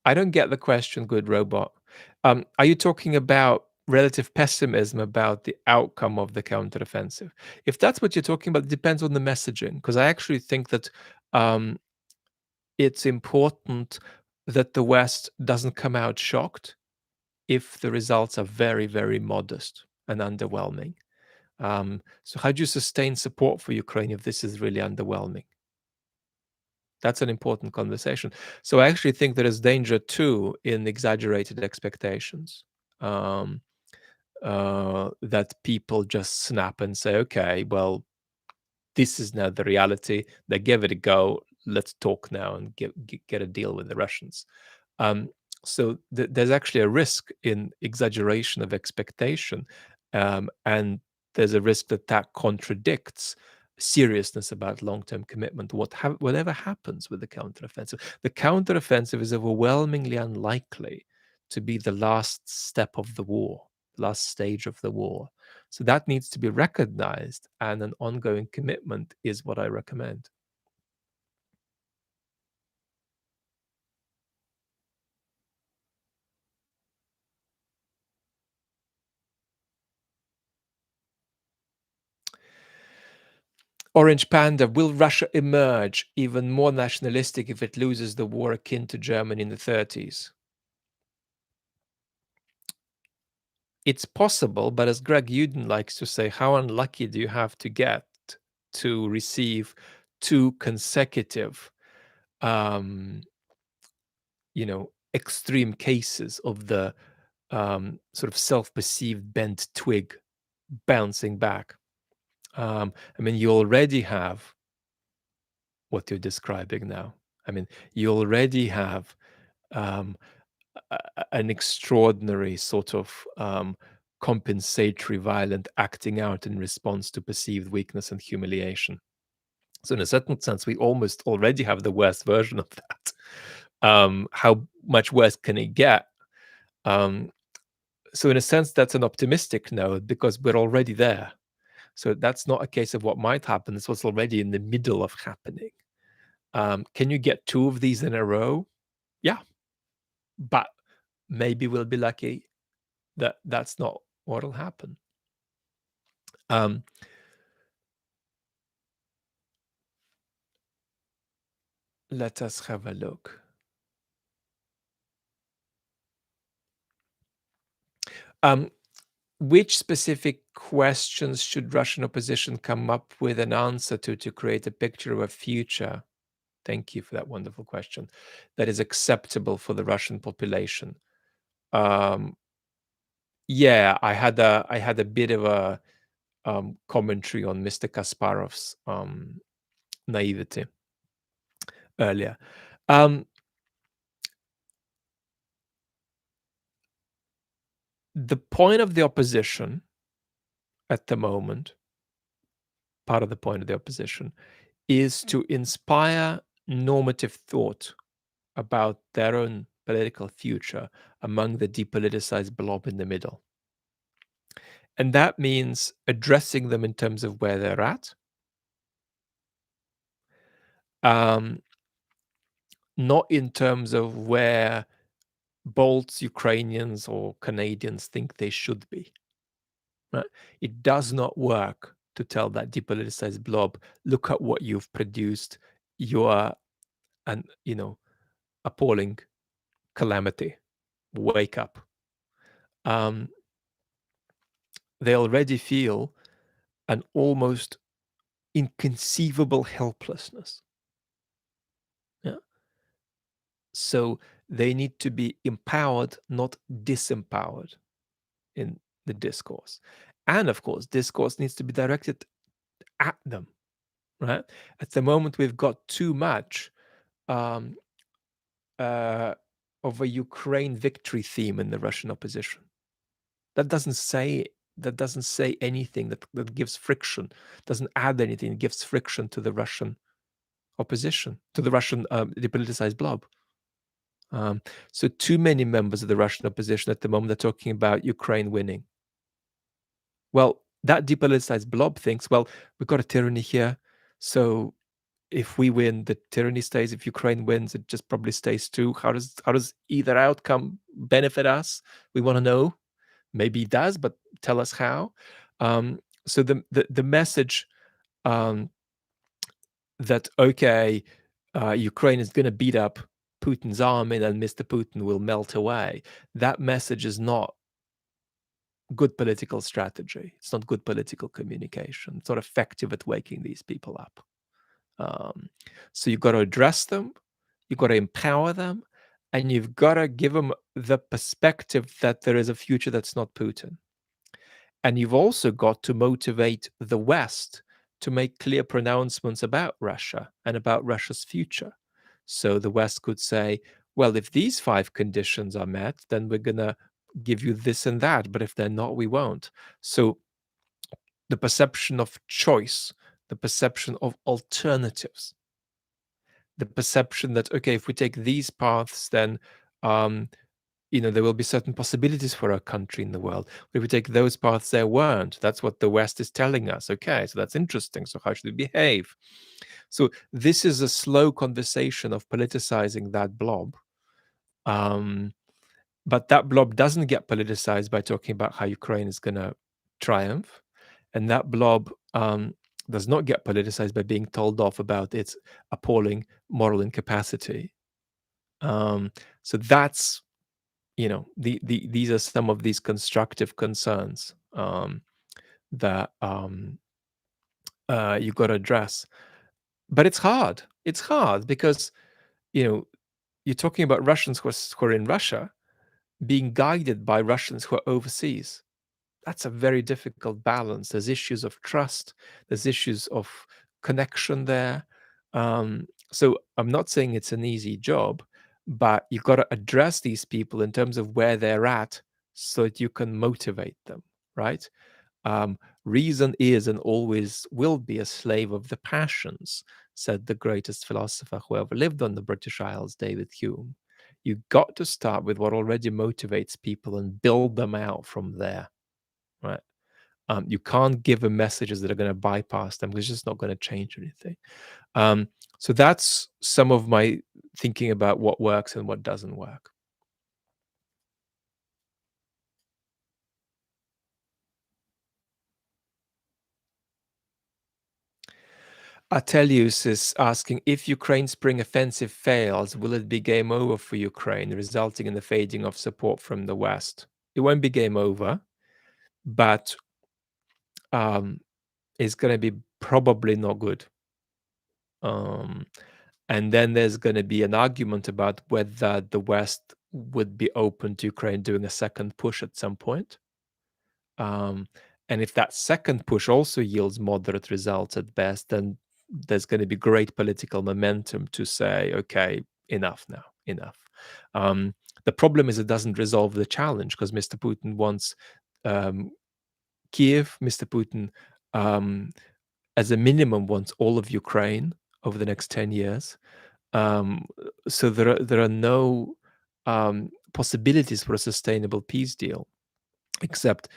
I don't get the question, Good Robot. Are you talking about relative pessimism about the outcome of the counteroffensive? If that's what you're talking about, it depends on the messaging, because I actually think that um, it's important that the West doesn't come out shocked if the results are very, very modest and underwhelming. So how do you sustain support for Ukraine if this is really underwhelming? That's an important conversation. So I actually think there is danger too in exaggerated expectations. Um, that people just snap and say, okay, well, this is now the reality. They give it a go. Let's talk now and get a deal with the Russians. Um, so there's actually a risk in exaggeration of expectation, and there's a risk that that contradicts seriousness about long-term commitment. Whatever happens with the counteroffensive is overwhelmingly unlikely to be the last step of the war, last stage of the war. So that needs to be recognized, and an ongoing commitment is what I recommend. Orange Panda, will Russia emerge even more nationalistic if it loses the war akin to Germany in the 30s? It's possible, but as Greg Uden likes to say, how unlucky do you have to get to receive two consecutive, um, extreme cases of the sort of self-perceived bent twig bouncing back? I mean, you already have what you're describing now. I mean, you already have um, an extraordinary sort of compensatory violent acting out in response to perceived weakness and humiliation. So in a certain sense, we almost already have the worst version of that. How much worse can it get? So in a sense, that's an optimistic note because we're already there. So that's not a case of what might happen. It's what's already in the middle of happening. Can you get two of these in a row? Yeah, but maybe we'll be lucky that that's not what'll happen. Let us have a look. Which specific questions should Russian opposition come up with an answer to create a picture of a future? Thank you for that wonderful question. That is acceptable for the Russian population. Yeah, I had a bit of a commentary on Mr. Kasparov's naivety earlier. The point of the opposition at the moment, part of the point of the opposition, is to inspire normative thought about their own political future among the depoliticized blob in the middle. And that means addressing them in terms of where they're at, not in terms of where Balts, Ukrainians, or Canadians think they should be. Right? It does not work to tell that depoliticized blob, look at what you've produced. You are an appalling calamity. Wake up. They already feel an almost inconceivable helplessness. Yeah. So they need to be empowered, not disempowered in the discourse. And of course, discourse needs to be directed at them. right? At the moment, we've got too much um, uh, of a Ukraine victory theme in the Russian opposition. That doesn't say anything that gives friction, doesn't add anything, it gives friction to the Russian opposition, to the Russian depoliticized blob. So too many members of the Russian opposition at the moment are talking about Ukraine winning. Well, that depoliticized blob thinks, well, we've got a tyranny here, so if we win, the tyranny stays. If Ukraine wins, it just probably stays too. How does either outcome benefit us? We want to know. Maybe it does, but tell us how. So the message um, that okay, Ukraine is going to beat up Putin's army and Mr. Putin will melt away. That message is not good political strategy. It's not good political communication. It's not effective at waking these people up. Um, so you've got to address them, you've got to empower them, and you've got to give them the perspective that there is a future that's not Putin. And you've also got to motivate the West to make clear pronouncements about Russia and about Russia's future. So the West could say, well, if these 5 conditions are met, then we're going to give you this and that. But if they're not, we won't. So the perception of choice, the perception of alternatives, the perception that, okay, if we take these paths, then um, there will be certain possibilities for our country in the world. But if we take those paths, there weren't. That's what the West is telling us. Okay, so that's interesting. So how should we behave? So this is a slow conversation of politicizing that blob. But that blob doesn't get politicized by talking about how Ukraine is going to triumph. And that blob does not get politicized by being told off about its appalling moral incapacity. So that's these are some of these constructive concerns that you got to address. But it's hard. It's hard because you know you're talking about Russians who are in Russia being guided by Russians who are overseas. That's a very difficult balance. There's issues of trust. There's issues of connection there. So I'm not saying it's an easy job, but you've got to address these people in terms of where they're at so that you can motivate them, right? Reason is and always will be a slave of the passions, said the greatest philosopher who ever lived on the British Isles, David Hume. You got to start with what already motivates people and build them out from there, right? You can't give them messages that are going to bypass them. It's just not going to change anything. So that's some of my thinking about what works and what doesn't work. Atelius is asking, if Ukraine's spring offensive fails, will it be game over for Ukraine, resulting in the fading of support from the West? It won't be game over, but it's going to be probably not good. And then there's going to be an argument about whether the West would be open to Ukraine doing a second push at some point. And if that second push also yields moderate results at best, then there's going to be great political momentum to say, okay, enough now, enough. The problem is it doesn't resolve the challenge because Mr. Putin wants Kiev, Mr. Putin, as a minimum, wants all of Ukraine over the next 10 years. So there are no possibilities for a sustainable peace deal, except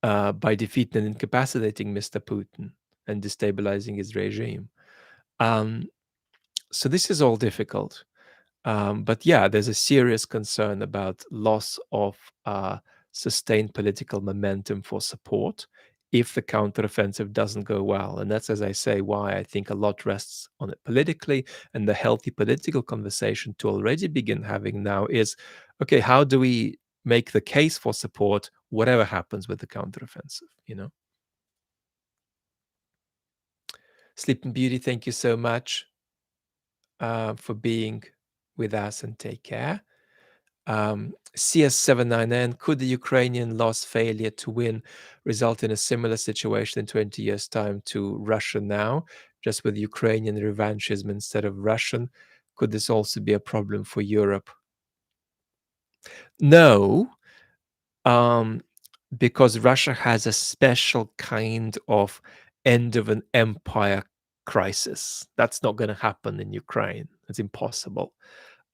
by defeating and incapacitating Mr. Putin and destabilizing his regime. So this is all difficult. But yeah, there's a serious concern about loss of sustained political momentum for support if the counteroffensive doesn't go well. And that's, as I say, why I think a lot rests on it politically. And the healthy political conversation to already begin having now is, okay, how do we make the case for support, whatever happens with the counteroffensive? Sleeping Beauty, thank you so much for being with us and take care. CS79N, could the Ukrainian loss failure to win result in a similar situation in 20 years' time to Russia now, just with Ukrainian revanchism instead of Russian? Could this also be a problem for Europe? No, um, because Russia has a special kind of end of an empire crisis. That's not going to happen in Ukraine. It's impossible.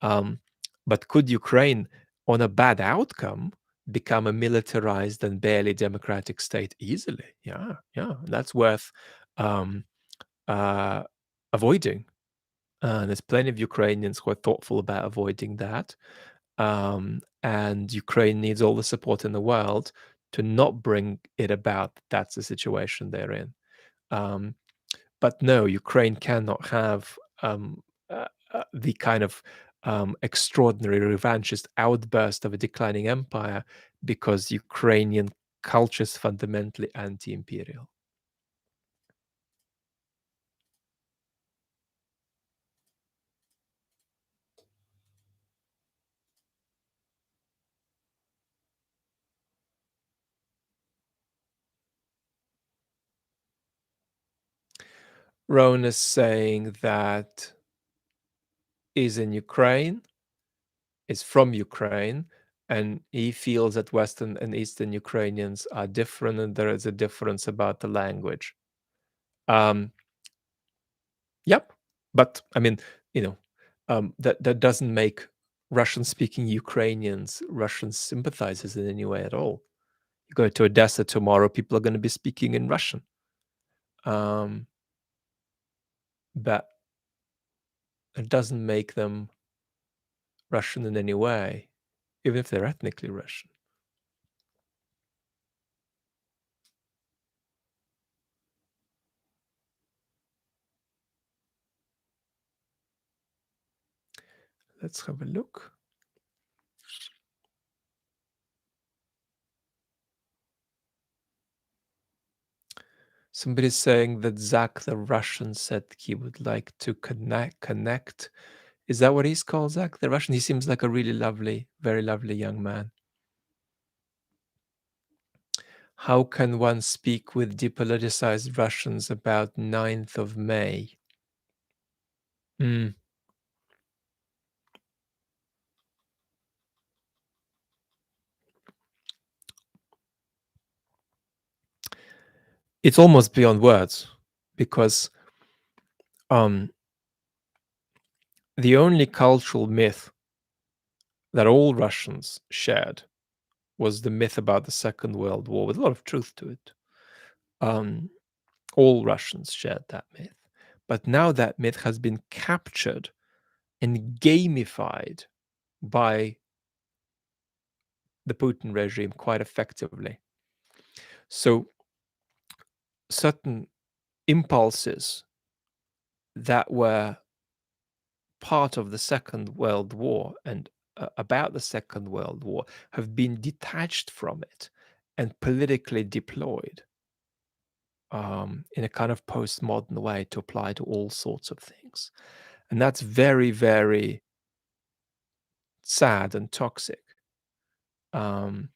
Um, but could Ukraine, on a bad outcome, become a militarized and barely democratic state easily? Yeah, yeah, that's worth um, uh, avoiding. There's plenty of Ukrainians who are thoughtful about avoiding that. And Ukraine needs all the support in the world to not bring it about. That's the situation they're in. Um, but no, Ukraine cannot have the kind of extraordinary revanchist outburst of a declining empire because Ukrainian culture is fundamentally anti-imperial. Rowan is saying that is in Ukraine, is from Ukraine, and he feels that Western and Eastern Ukrainians are different, and there is a difference about the language. Yep, but I mean, you know, that doesn't make Russian-speaking Ukrainians Russian sympathizers in any way at all. You go to Odessa tomorrow, people are going to be speaking in Russian, um, but it doesn't make them Russian in any way, even if they're ethnically Russian. Let's have a look. Somebody's saying that Zach the Russian said he would like to connect. Is that what he's called, Zach the Russian? He seems like a really lovely, very lovely young man. How can one speak with depoliticized Russians about 9th of May? Mm. It's almost beyond words because the only cultural myth that all Russians shared was the myth about the Second World War, with a lot of truth to it. All Russians shared that myth. But now that myth has been captured and gamified by the Putin regime quite effectively. So certain impulses that were part of the Second World War and about the Second World War have been detached from it and politically deployed in a kind of postmodern way to apply to all sorts of things. And that's very, very sad and toxic. And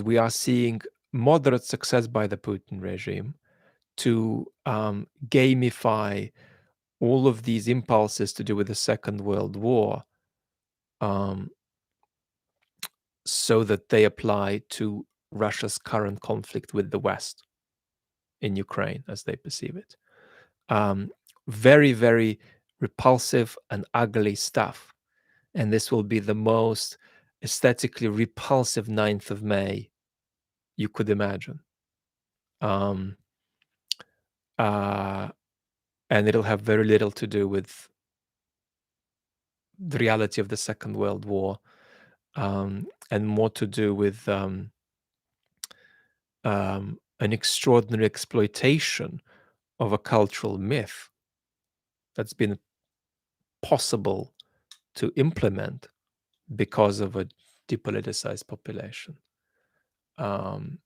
we are seeing moderate success by the Putin regime to gamify all of these impulses to do with the Second World War so that they apply to Russia's current conflict with the West in Ukraine as they perceive it. Very, very repulsive and ugly stuff. And this will be the most aesthetically repulsive 9th of May you could imagine. And it'll have very little to do with the reality of the Second World War, and more to do with an extraordinary exploitation of a cultural myth that's been possible to implement because of a depoliticized population. And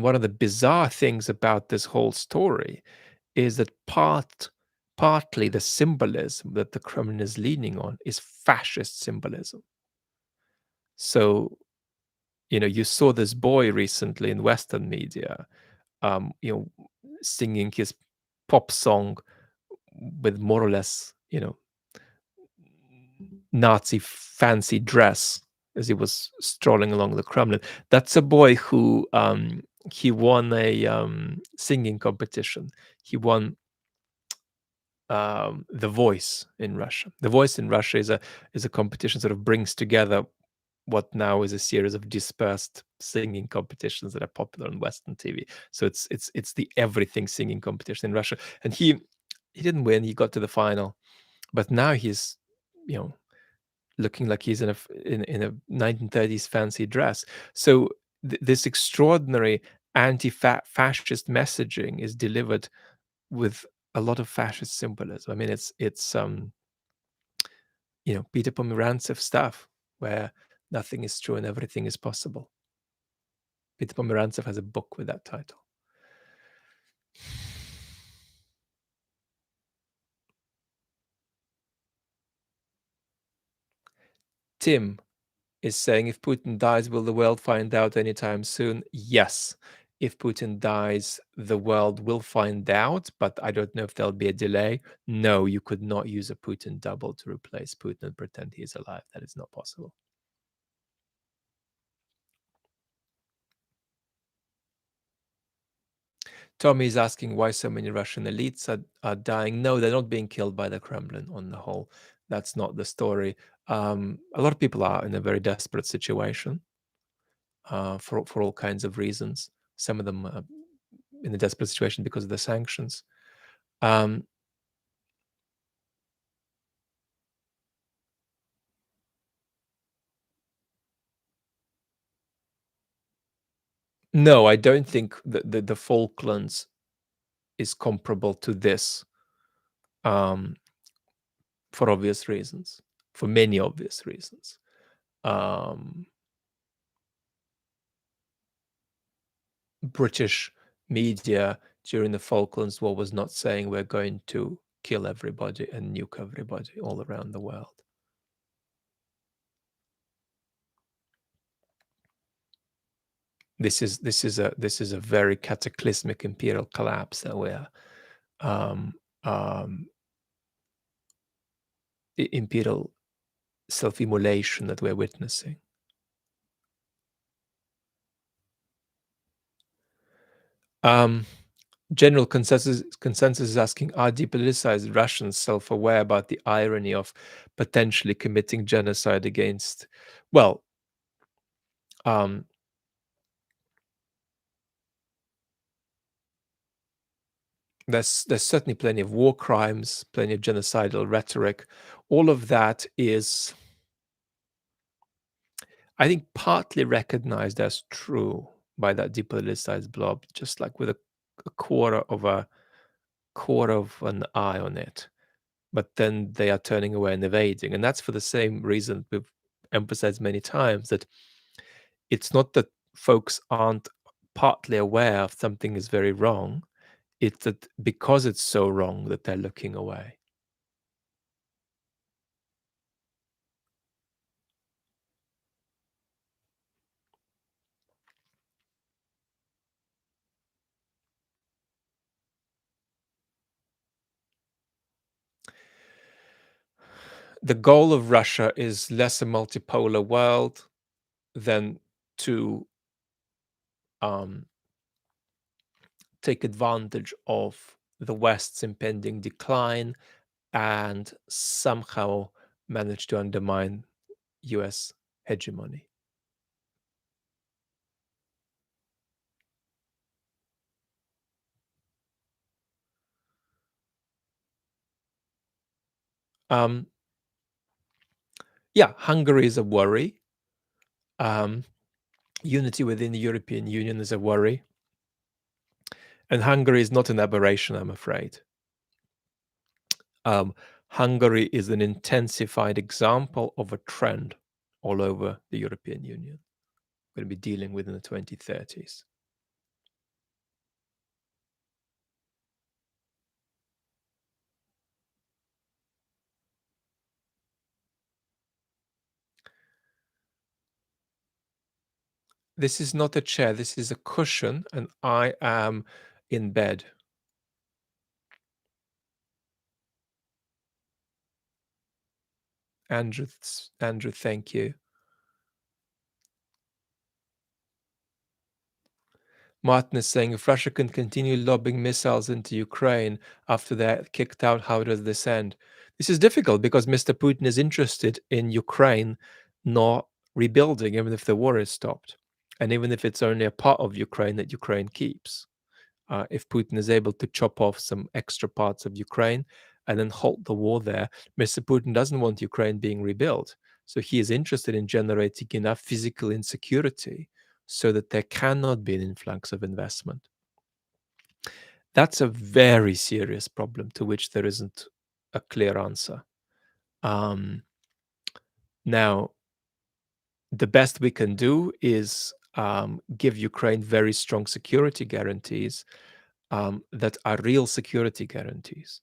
one of the bizarre things about this whole story is that partly the symbolism that the Kremlin is leaning on is fascist symbolism. So, you saw this boy recently in Western media, you know, singing his pop song with more or less, Nazi fancy dress as he was strolling along the Kremlin. That's a boy who he won a singing competition. He won The Voice in Russia. The Voice in Russia is a competition sort of brings together what now is a series of dispersed singing competitions that are popular on Western TV. So it's the everything singing competition in Russia, and he didn't win. He got to the final, but now he's you know looking like he's in a 1930s fancy dress. So this extraordinary anti-fascist messaging is delivered with a lot of fascist symbolism. I mean, it's Peter Pomerantsev stuff where nothing is true and everything is possible. Peter Pomerantsev has a book with that title. Tim is saying, if Putin dies, will the world find out anytime soon? Yes. If Putin dies, the world will find out, but I don't know if there'll be a delay. No, you could not use a Putin double to replace Putin and pretend he's alive. That is not possible. Tommy is asking why so many Russian elites are dying. No, they're not being killed by the Kremlin on the whole. That's not the story. A lot of people are in a very desperate situation for all kinds of reasons. Some of them are in a desperate situation because of the sanctions. No, I don't think that the Falklands is comparable to this um, for obvious reasons, for many obvious reasons. British media during the Falklands War was not saying we're going to kill everybody and nuke everybody all around the world. This is a very cataclysmic imperial collapse that we're imperial self-immolation that we're witnessing. General consensus is asking, are depoliticized Russians self-aware about the irony of potentially committing genocide against, well, there's certainly plenty of war crimes, plenty of genocidal rhetoric. All of that is, I think, partly recognized as true by that depoliticized blob, just like with a quarter of an eye on it. But then they are turning away and evading. And that's for the same reason we've emphasized many times, that it's not that folks aren't partly aware of something is very wrong. It's that because it's so wrong that they're looking away. The goal of Russia is less a multipolar world than to take advantage of the West's impending decline and somehow manage to undermine US hegemony. Yeah, Hungary is a worry. Unity within the European Union is a worry. And Hungary is not an aberration, I'm afraid. Hungary is an intensified example of a trend all over the European Union. We're going to be dealing with in the 2030s. This is not a chair. This is a cushion, and I am in bed. Andrew, thank you. Martin is saying if Russia can continue lobbing missiles into Ukraine after they're kicked out, how does this end? This is difficult because Mr. Putin is interested in Ukraine not rebuilding, even if the war is stopped, and even if it's only a part of Ukraine that Ukraine keeps. If Putin is able to chop off some extra parts of Ukraine and then halt the war there, Mr. Putin doesn't want Ukraine being rebuilt. So he is interested in generating enough physical insecurity so that there cannot be an influx of investment. That's a very serious problem to which there isn't a clear answer. Now, the best we can do is give Ukraine very strong security guarantees that are real security guarantees.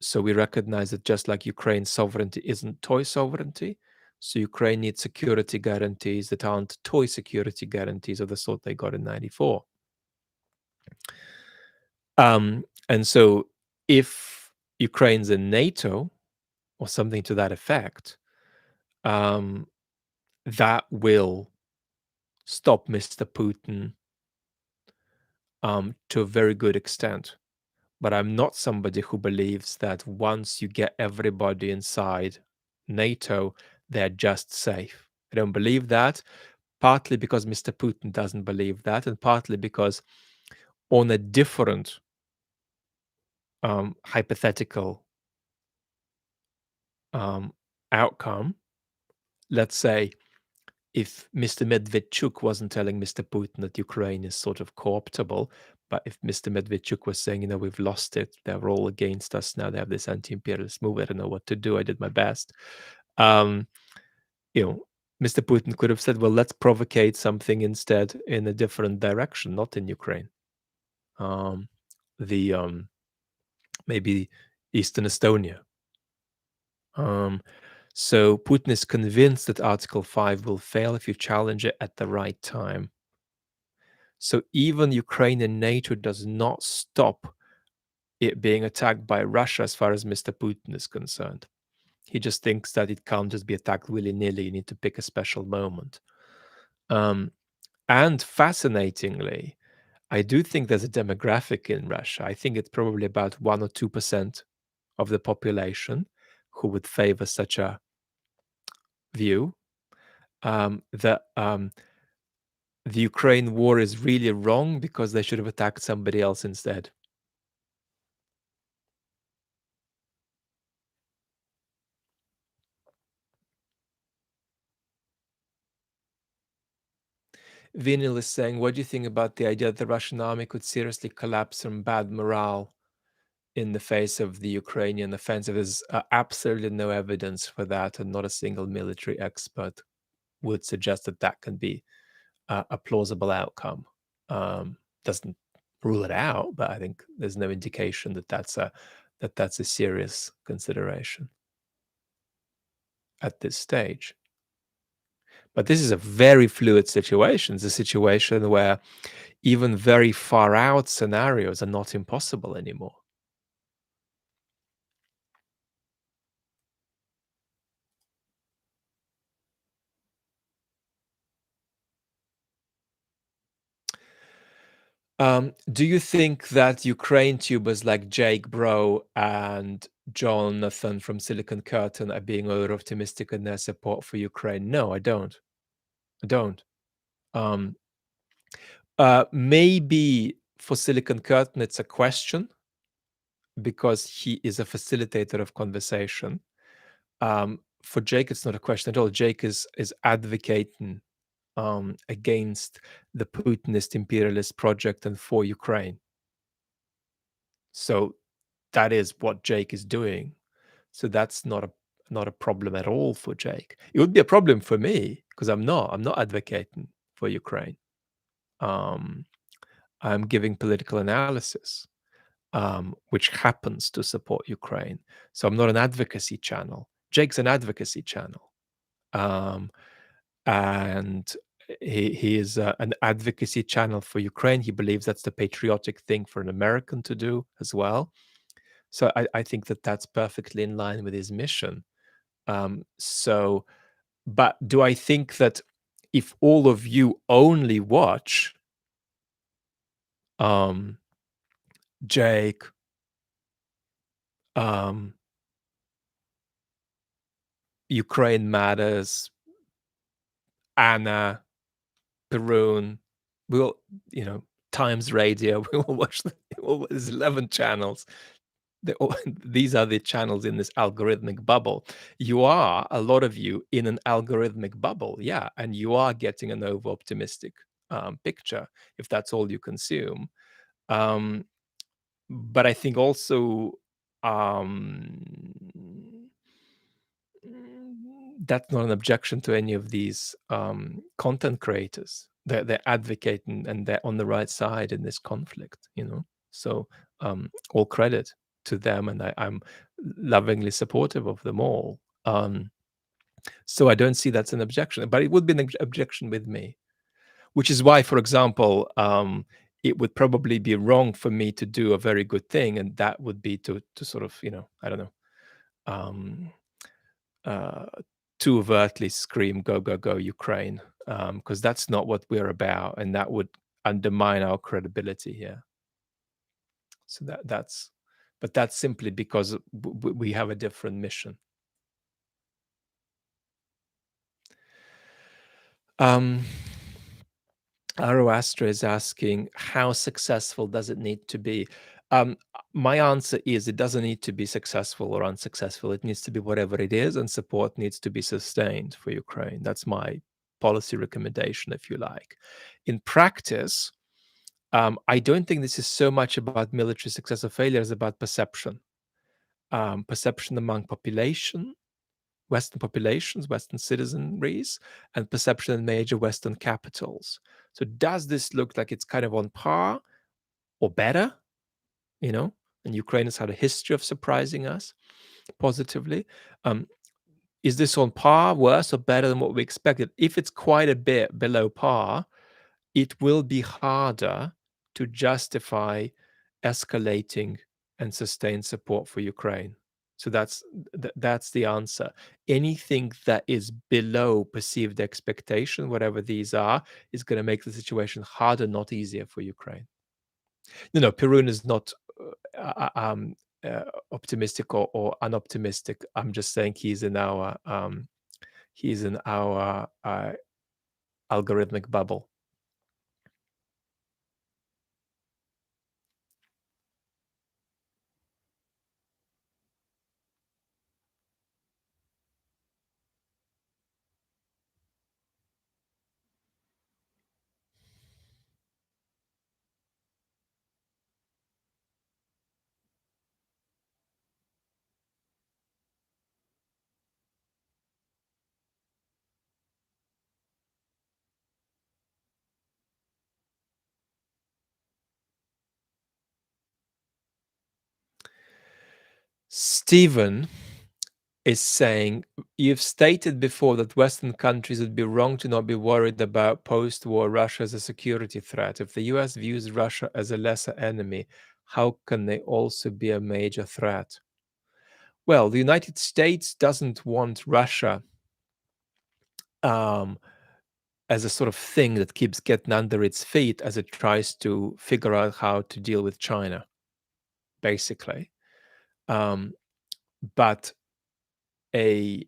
So we recognize that just like Ukraine's sovereignty isn't toy sovereignty, so Ukraine needs security guarantees that aren't toy security guarantees of the sort they got in '94. And so if Ukraine's in NATO or something to that effect, that will stop Mr. Putin to a very good extent. But I'm not somebody who believes that once you get everybody inside NATO, they're just safe. I don't believe that, partly because Mr. Putin doesn't believe that, and partly because on a different hypothetical outcome, let's say if Mr. Medvedchuk wasn't telling Mr. Putin that Ukraine is sort of co-optable, but if Mr. Medvedchuk was saying, we've lost it, they're all against us now, they have this anti-imperialist move, I don't know what to do, I did my best. Um, Mr. Putin could have said, well, let's provocate something instead in a different direction, not in Ukraine. Maybe Eastern Estonia. So Putin is convinced that Article 5 will fail if you challenge it at the right time. So even Ukraine and NATO does not stop it being attacked by Russia as far as Mr. Putin is concerned. He just thinks that it can't just be attacked willy-nilly. You need to pick a special moment. And fascinatingly, I do think there's a demographic in Russia. I think it's probably about 1 or 2% of the population who would favor such a view, that the Ukraine war is really wrong because they should have attacked somebody else instead. Vinil is saying, what do you think about the idea that the Russian army could seriously collapse from bad morale in the face of the Ukrainian offensive? There's absolutely no evidence for that, and not a single military expert would suggest that that can be a plausible outcome. Doesn't rule it out, but I think there's no indication that that's a serious consideration at this stage. But this is a very fluid situation. It's a situation where even very far out scenarios are not impossible anymore. Do you think that Ukraine tubers like Jake Bro and Jonathan from Silicon Curtain are being over optimistic in their support for Ukraine? No, I don't. I don't. Maybe for Silicon Curtain, it's a question because he is a facilitator of conversation. For Jake, it's not a question at all. Jake is advocating against the Putinist imperialist project and for Ukraine. So that is what Jake is doing. So that's not a problem at all for Jake. It would be a problem for me because I'm not advocating for Ukraine. I'm giving political analysis, which happens to support Ukraine. So I'm not an advocacy channel. Jake's an advocacy channel. And he is an advocacy channel for Ukraine. He believes that's the patriotic thing for an American to do as well. So I think that that's perfectly in line with his mission. So, but do I think that if all of you only watch um, Jake, um, Ukraine Matters, Anna, Perun, we'll, Times Radio, we'll watch there's 11 channels. These are the channels in this algorithmic bubble. You are, a lot of you, in an algorithmic bubble, yeah, and you are getting an over-optimistic picture if that's all you consume. Um, but I think also um, that's not an objection to any of these content creators. They're advocating and they're on the right side in this conflict. So all credit to them, and I'm lovingly supportive of them all. So I don't see that's an objection, but it would be an objection with me, which is why, for example, it would probably be wrong for me to do a very good thing, and that would be to sort of, I don't know, um, uh, too overtly scream "Go, go, go, Ukraine," because that's not what we're about, and that would undermine our credibility here. So but that's simply because we have a different mission. Aroastra is asking, how successful does it need to be? My answer is it doesn't need to be successful or unsuccessful. It needs to be whatever it is, and support needs to be sustained for Ukraine. That's my policy recommendation, if you like. In practice, I don't think this is so much about military success or failure as about perception. Perception among Western populations, Western citizenries, and perception in major Western capitals. So does this look like it's kind of on par or better? And Ukraine has had a history of surprising us positively. Is this on par, worse, or better than what we expected? If it's quite a bit below par, it will be harder to justify escalating and sustain support for Ukraine. So that's the answer. Anything that is below perceived expectation, whatever these are, is going to make the situation harder, not easier for Ukraine. No, Perun is not optimistic or unoptimistic. I'm just saying he's in our algorithmic bubble. Stephen is saying, you've stated before that Western countries would be wrong to not be worried about post-war Russia as a security threat. If the US views Russia as a lesser enemy, how can they also be a major threat? Well, the United States doesn't want Russia as a sort of thing that keeps getting under its feet as it tries to figure out how to deal with China, basically. But a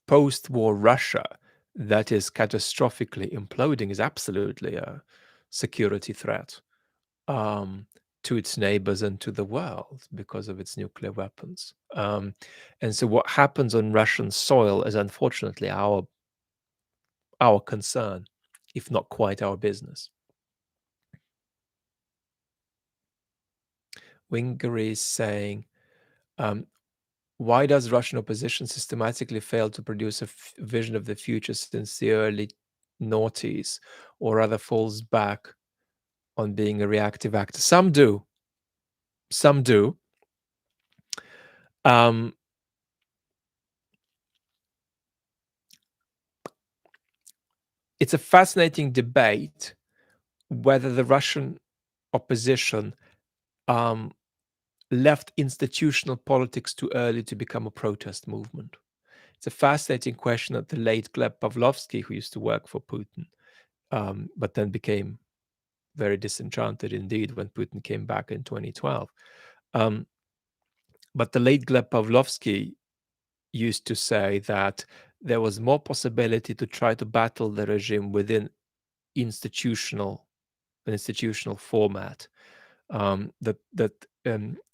post-war Russia that is catastrophically imploding is absolutely a security threat to its neighbors and to the world because of its nuclear weapons. And so what happens on Russian soil is unfortunately our concern, if not quite our business. Winger is saying, why does Russian opposition systematically fail to produce a vision of the future since the early noughties, or rather falls back on being a reactive actor? Some do. Some do. it's a fascinating debate whether the Russian opposition left institutional politics too early to become a protest movement. It's a fascinating question that the late Gleb Pavlovsky, who used to work for Putin, but then became very disenchanted indeed when Putin came back in 2012. But the late Gleb Pavlovsky used to say that there was more possibility to try to battle the regime within institutional format.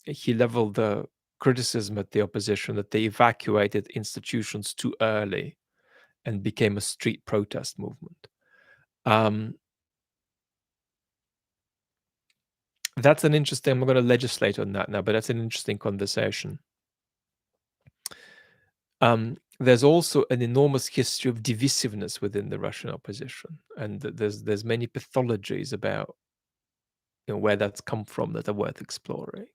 He leveled the criticism at the opposition that they evacuated institutions too early and became a street protest movement. That's an interesting, I'm not going to legislate on that now, but that's an interesting conversation. There's also an enormous history of divisiveness within the Russian opposition, and there's many pathologies about where that's come from that are worth exploring.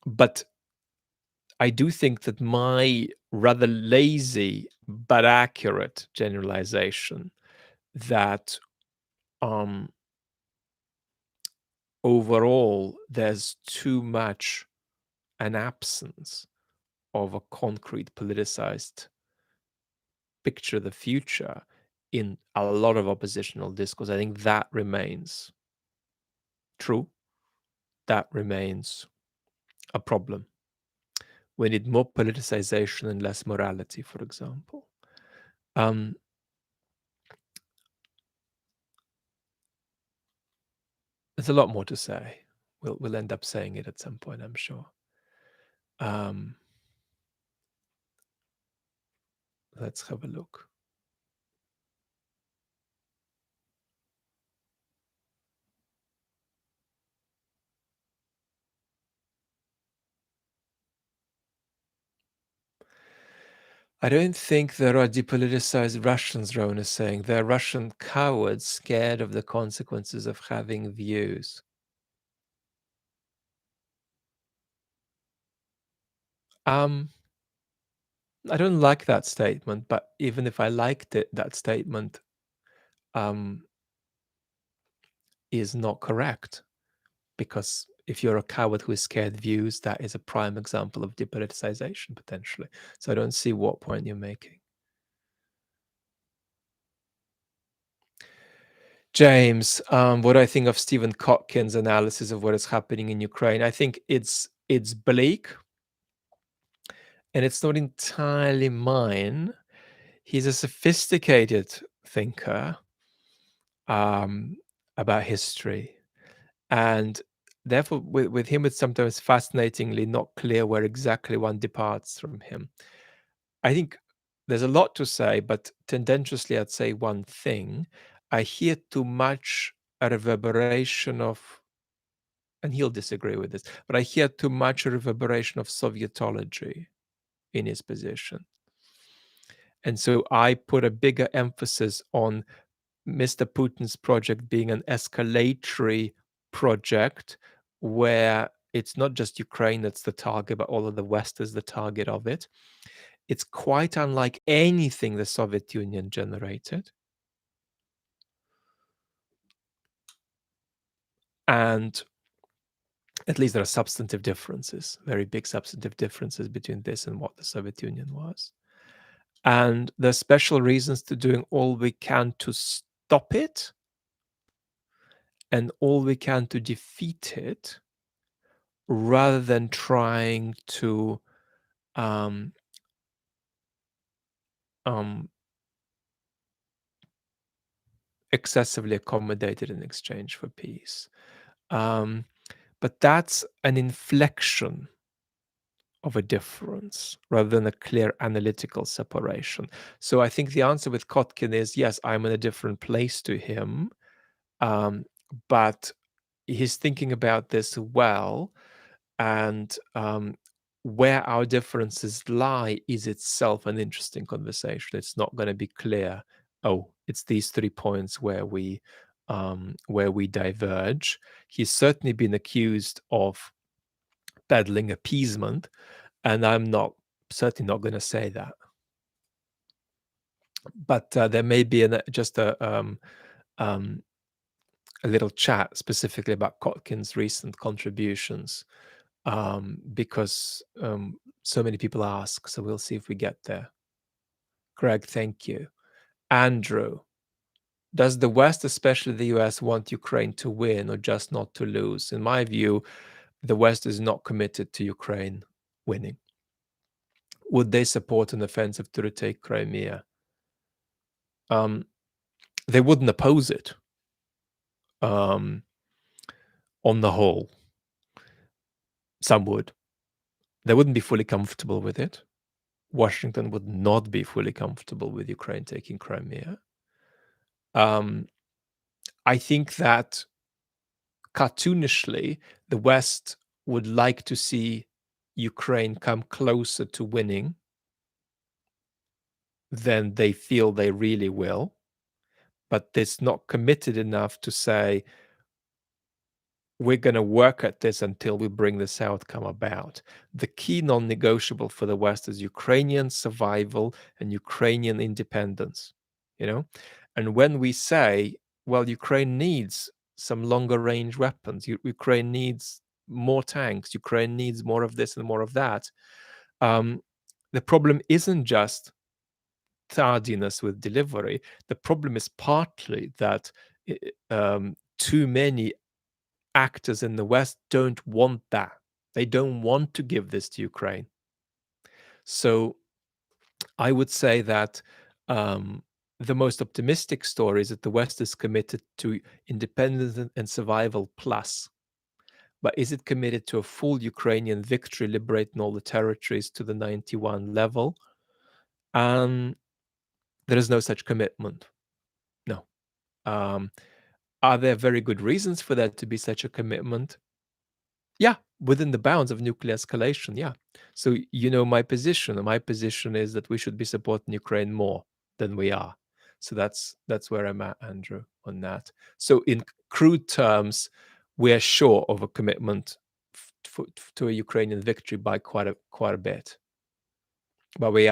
But I do think that my rather lazy but accurate generalization that overall there's too much an absence of a concrete politicized picture of the future in a lot of oppositional discourse, I think that remains true. That remains a problem. We need more politicization and less morality, for example. There's a lot more to say. We'll end up saying it at some point, I'm sure. Let's have a look. I don't think there are depoliticized Russians, Ron is saying. They're Russian cowards scared of the consequences of having views. I don't like that statement, but even if I liked it, that statement is not correct. Because if you're a coward who is scared of views, that is a prime example of depoliticization, potentially. So I don't see what point you're making. James, what do I think of Stephen Kotkin's analysis of what is happening in Ukraine? I think it's bleak, and it's not entirely mine. He's a sophisticated thinker about history, and therefore with him it's sometimes fascinatingly not clear where exactly one departs from him. I think there's a lot to say, but tendentiously I'd say one thing. I hear too much a reverberation of, and he'll disagree with this, but I hear too much a reverberation of Sovietology in his position. And so I put a bigger emphasis on Mr. Putin's project being an escalatory project where it's not just Ukraine that's the target, but all of the West is the target of it. It's quite unlike anything the Soviet Union generated. And at least there are substantive differences, very big substantive differences between this and what the Soviet Union was. And there's special reasons to doing all we can to stop it and all we can to defeat it, rather than trying to excessively accommodate it in exchange for peace. But that's an inflection of a difference rather than a clear analytical separation. So I think the answer with Kotkin is yes, I'm in a different place to him, but he's thinking about this well, and where our differences lie is itself an interesting conversation. It's not going to be clear, oh, it's these 3 points where we diverge. He's certainly been accused of peddling appeasement, and I'm certainly not going to say that. But there may be just a little chat specifically about Kotkin's recent contributions, because so many people ask. So we'll see if we get there. Greg, thank you. Andrew, does the West, especially the US, want Ukraine to win or just not to lose? In my view, the West is not committed to Ukraine winning. Would they support an offensive to retake Crimea? They wouldn't oppose it, on the whole. Some would. They wouldn't be fully comfortable with it. Washington would not be fully comfortable with Ukraine taking Crimea. I think that cartoonishly, the West would like to see Ukraine come closer to winning than they feel they really will, but it's not committed enough to say, we're going to work at this until we bring this outcome about. The key non-negotiable for the West is Ukrainian survival and Ukrainian independence, And when we say, well, Ukraine needs some longer range weapons, Ukraine needs more tanks, Ukraine needs more of this and more of that, the problem isn't just tardiness with delivery. The problem is partly that too many actors in the West don't want that. They don't want to give this to Ukraine. So I would say that the most optimistic story is that the West is committed to independence and survival plus. But is it committed to a full Ukrainian victory, liberating all the territories to the 91 level? There is no such commitment. No. Are there very good reasons for there to be such a commitment? Yeah, within the bounds of nuclear escalation, yeah. So my position. My position is that we should be supporting Ukraine more than we are. So that's where I'm at, Andrew, on that. So in crude terms, we're sure of a commitment to a Ukrainian victory by quite a bit. But we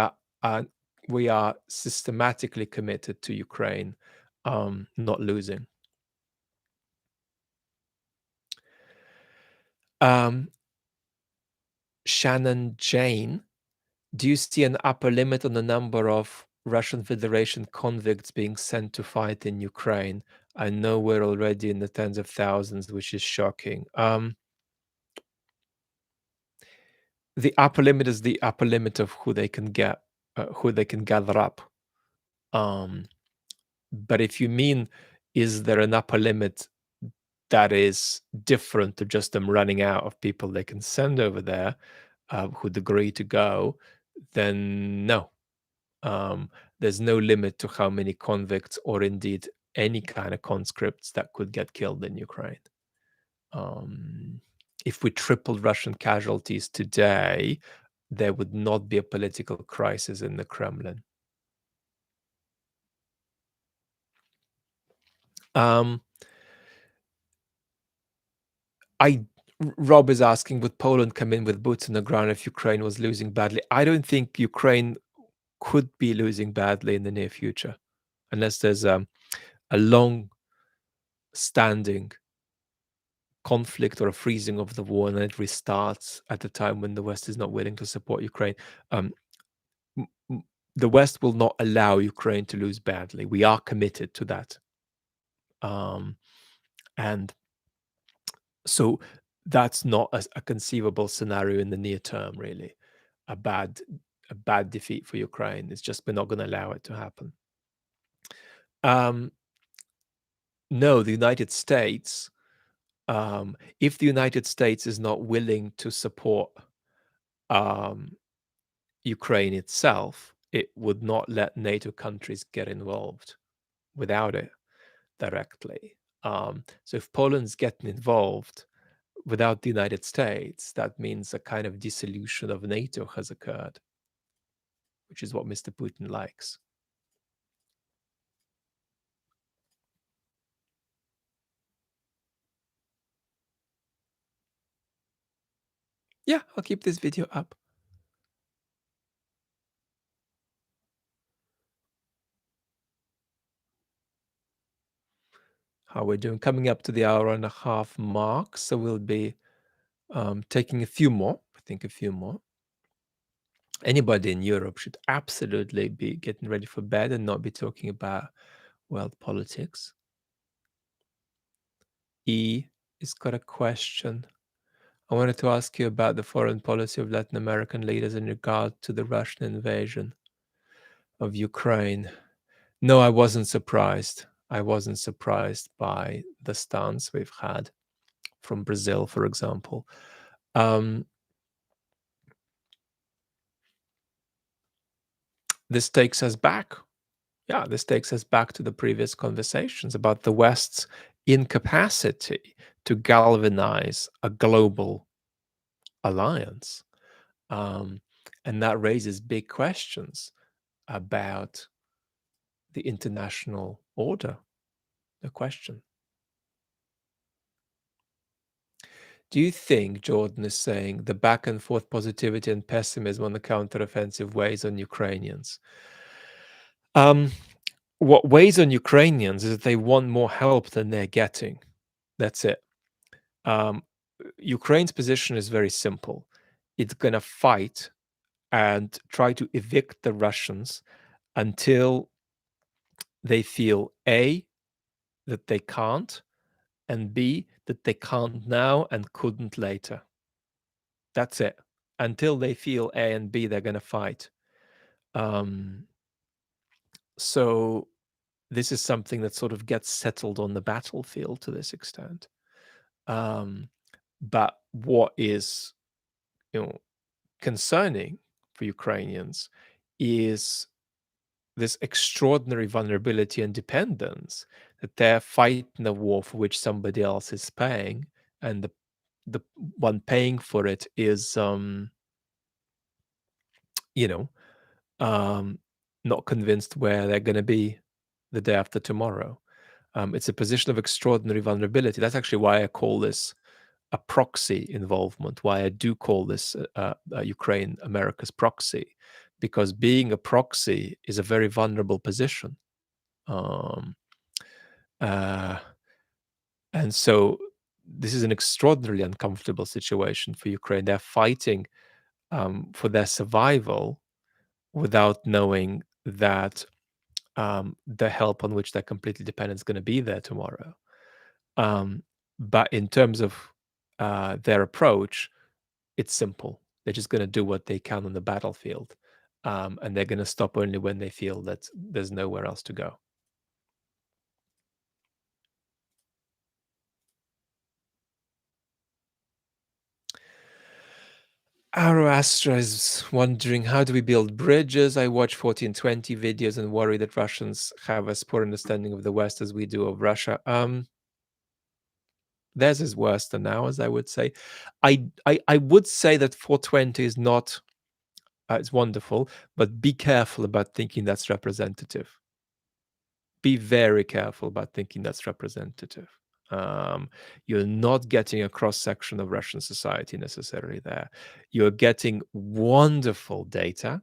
are systematically committed to Ukraine not losing. Shannon Jane, do you see an upper limit on the number of Russian Federation convicts being sent to fight in Ukraine? I know we're already in the tens of thousands, which is shocking. The upper limit is the upper limit of who they can get, who they can gather up. But if you mean, is there an upper limit that is different to just them running out of people they can send over there who'd agree to go, then no. There's no limit to how many convicts or indeed any kind of conscripts that could get killed in Ukraine. If we tripled Russian casualties today, there would not be a political crisis in the Kremlin. Rob is asking, would Poland come in with boots on the ground if Ukraine was losing badly? I don't think Ukraine could be losing badly in the near future, unless there's a long-standing conflict or a freezing of the war, and then it restarts at the time when the West is not willing to support Ukraine. The West will not allow Ukraine to lose badly. We are committed to that. And so that's not a conceivable scenario in the near term, really. A bad defeat for Ukraine. It's just we're not going to allow it to happen. No, the United States, if the United States is not willing to support Ukraine itself, it would not let NATO countries get involved without it directly. So if Poland's getting involved without the United States, that means a kind of dissolution of NATO has occurred, which is what Mr. Putin likes. Yeah, I'll keep this video up. how we're doing. Coming up to the hour and a half mark, so we'll be taking a few more. I think a few more. Anybody in Europe should absolutely be getting ready for bed and not be talking about world politics. E has got a question. I wanted to ask you about the foreign policy of Latin American leaders in regard to the Russian invasion of Ukraine. No, I wasn't surprised. I wasn't surprised by the stance we've had from Brazil, for example. This takes us back. Yeah, this takes us back to the previous conversations about the West's incapacity to galvanize a global alliance. And that raises big questions about the international order. The question. Do you think Jordan is saying the back and forth positivity and pessimism on the counteroffensive weighs on Ukrainians? What weighs on Ukrainians is that they want more help than they're getting. That's it. Ukraine's position is very simple. It's going to fight and try to evict the Russians until they feel A, that they can't, and B, that they can't now and couldn't later. That's it. Until they feel A and B, they're going to fight. So this is something that sort of gets settled on the battlefield to this extent. But what is, concerning for Ukrainians is this extraordinary vulnerability and dependence that they're fighting a war for which somebody else is paying, and the one paying for it is not convinced where they're going to be the day after tomorrow. It's a position of extraordinary vulnerability. That's actually why I call this a proxy involvement, why I do call this Ukraine America's proxy, because being a proxy is a very vulnerable position. And so this is an extraordinarily uncomfortable situation for Ukraine. They're fighting for their survival without knowing that the help on which they're completely dependent is going to be there tomorrow. But in terms of their approach, it's simple. They're just going to do what they can on the battlefield, and they're going to stop only when they feel that there's nowhere else to go. Arroastra is wondering, how do we build bridges? I watch 1420 videos and worry that Russians have as poor understanding of the West as we do of Russia. Theirs is worse than ours, I would say. I would say that 420 is not, it's wonderful, but be careful about thinking that's representative. Be very careful about thinking that's representative. You're not getting a cross-section of Russian society necessarily there. You're getting wonderful data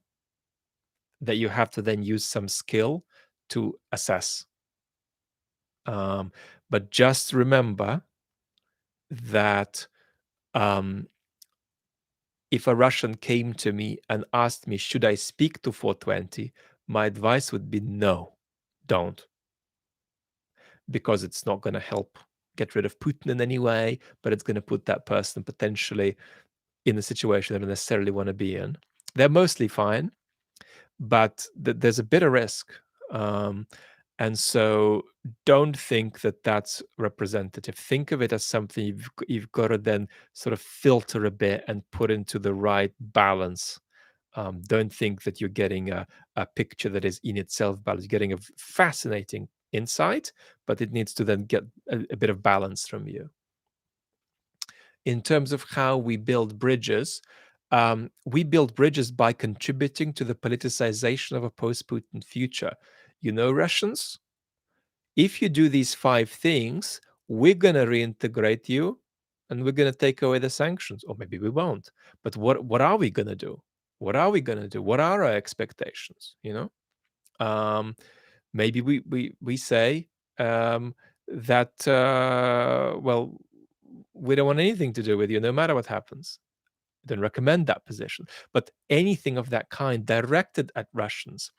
that you have to then use some skill to assess. But just remember that if a Russian came to me and asked me, should I speak to 420? My advice would be no, don't. Because it's not going to help get rid of Putin in any way, but it's going to put that person potentially in a situation they don't necessarily want to be in. They're mostly fine, but there's a bit of risk. And so don't think that that's representative. Think of it as something you've got to then sort of filter a bit and put into the right balance. Don't think that you're getting a picture that is in itself balanced. You're getting a fascinating insight, but it needs to then get a bit of balance from you. In terms of how we build bridges by contributing to the politicization of a post-Putin future. Russians, if you do these 5 things, we're going to reintegrate you and we're going to take away the sanctions. Or maybe we won't. But what are we going to do? What are we going to do? What are our expectations? Maybe we say that well, we don't want anything to do with you, no matter what happens. Don't recommend that position. But anything of that kind directed at Russians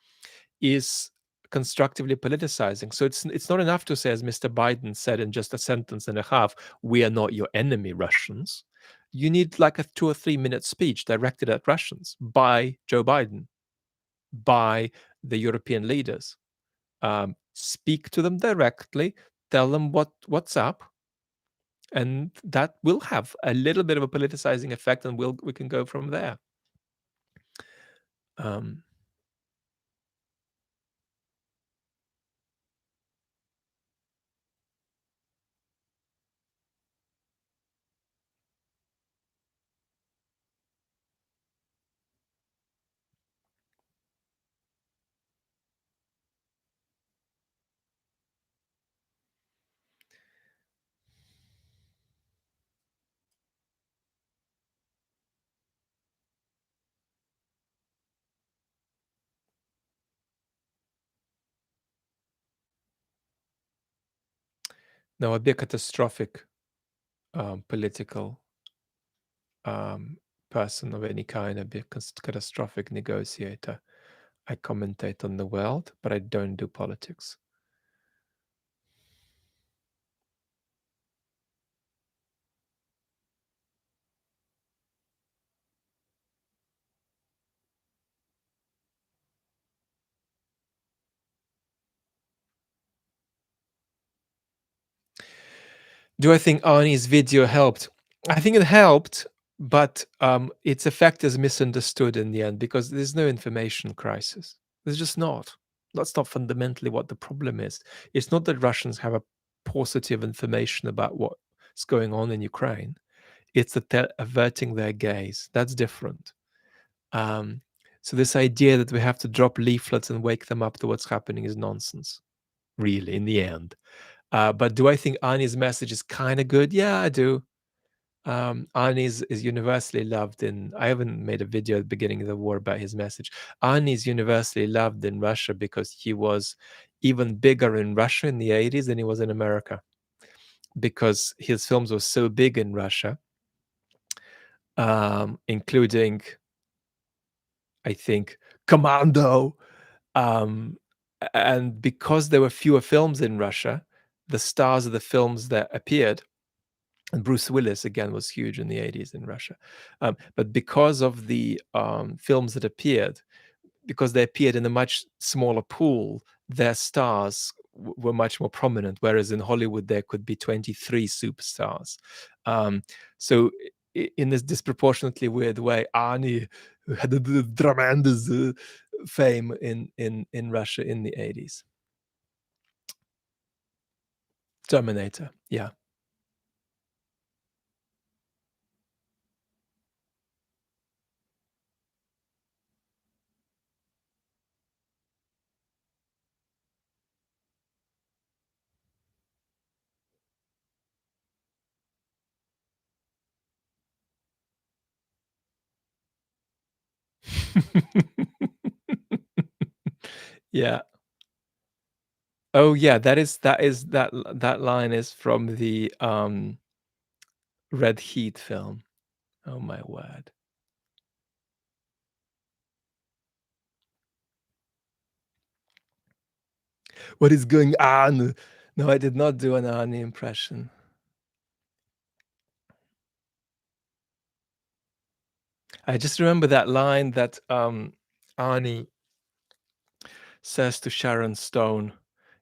is constructively politicizing. So it's not enough to say, as Mr. Biden said in just a sentence and a half, "We are not your enemy, Russians." You need like a 2 or 3 minute speech directed at Russians by Joe Biden, by the European leaders. Speak to them directly, tell them what's up, and that will have a little bit of a politicizing effect, and we can go from there. Um, no, it'd be a catastrophic political person of any kind. I'd be a catastrophic negotiator. I commentate on the world, but I don't do politics. Do I think Arnie's video helped? I think it helped, but its effect is misunderstood in the end because there's no information crisis. There's just not. That's not fundamentally what the problem is. It's not that Russians have a paucity of information about what's going on in Ukraine. It's that they're averting their gaze. That's different. Um, so this idea that we have to drop leaflets and wake them up to what's happening is nonsense, really, in the end. But do I think Arnie's message is kind of good? Yeah, I do. Arnie is universally loved I haven't made a video at the beginning of the war about his message. Arnie is universally loved in Russia because he was even bigger in Russia in the 80s than he was in America, because his films were so big in Russia, including, I think, Commando. Um, and because there were fewer films in Russia, the stars of the films that appeared, and Bruce Willis again was huge in the 80s in Russia. But because of the films that appeared, because they appeared in a much smaller pool, their stars were much more prominent. Whereas in Hollywood, there could be 23 superstars. So, in this disproportionately weird way, Arnie had a tremendous fame in Russia in the 80s. Terminator, yeah. Yeah. Oh yeah, that line is from the Red Heat film. Oh my word. What is going on? No, I did not do an Arnie impression. I just remember that line that Arnie says to Sharon Stone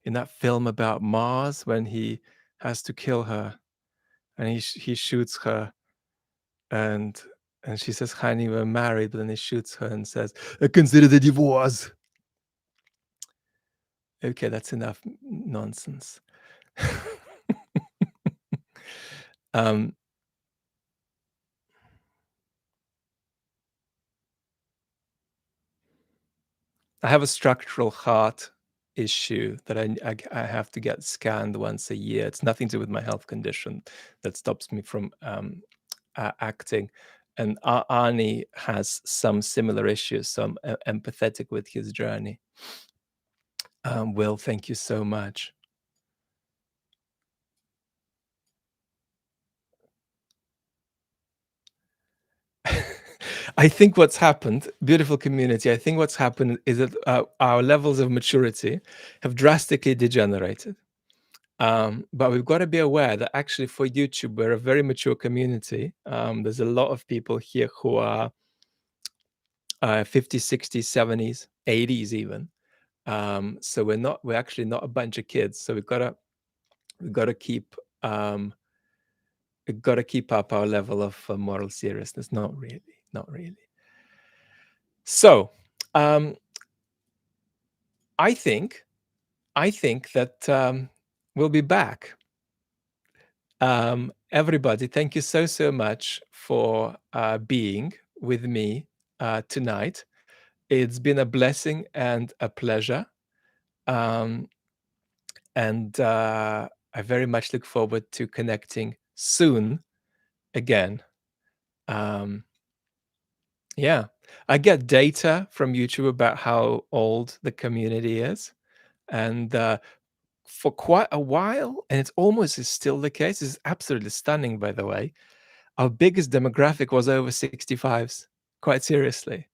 in that film about Mars when he has to kill her, and he shoots her, and she says, "Honey, we're married," but then he shoots her and says, "I consider the divorce." Okay, that's enough nonsense. um, I have a structural heart issue that I have to get scanned once a year. It's nothing to do with my health condition that stops me from acting. And Arnie has some similar issues, so I'm empathetic with his journey. Will, thank you so much. I think what's happened, beautiful community, I think what's happened is that our levels of maturity have drastically degenerated. But we've got to be aware that actually for YouTube, we're a very mature community. There's a lot of people here who are 50s, 60s, 70s, 80s even. So we're actually not a bunch of kids. So we've got to keep up our level of moral seriousness. Not really. So I think that we'll be back. Everybody, thank you so much for being with me tonight. It's been a blessing and a pleasure. And I very much look forward to connecting soon again. Yeah, I get data from YouTube about how old the community is. And for quite a while, and it's almost is still the case, is absolutely stunning, by the way. Our biggest demographic was over 65s, quite seriously.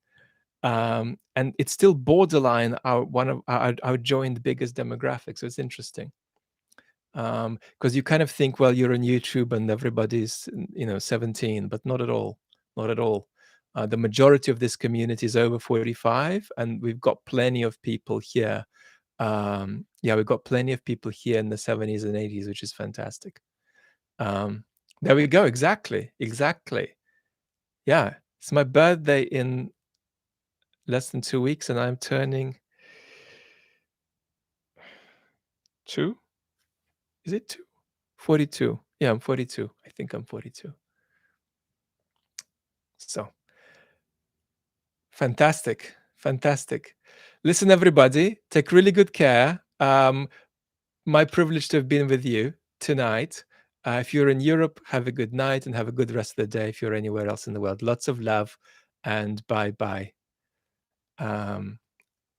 And it's still borderline one of our joint biggest demographics. So it's interesting. Because you kind of think, well, you're on YouTube and everybody's 17, but not at all. Not at all. The majority of this community is over 45, and we've got plenty of people here. We've got plenty of people here in the 70s and 80s, which is fantastic. There we go. Exactly. Yeah, it's my birthday in less than 2 weeks, and I'm turning 2. Is it 2? 42. Yeah, I'm 42. I think I'm 42. So fantastic. Listen, everybody, take really good care. My privilege to have been with you tonight. If you're in Europe, have a good night and have a good rest of the day. If you're anywhere else in the world, lots of love and bye. Anna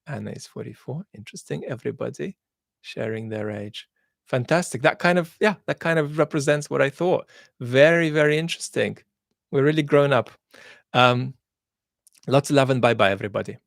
is 44. Interesting. Everybody sharing their age. Fantastic. That kind of represents what I thought. Very, very interesting. We're really grown up. Lots of love and bye, everybody.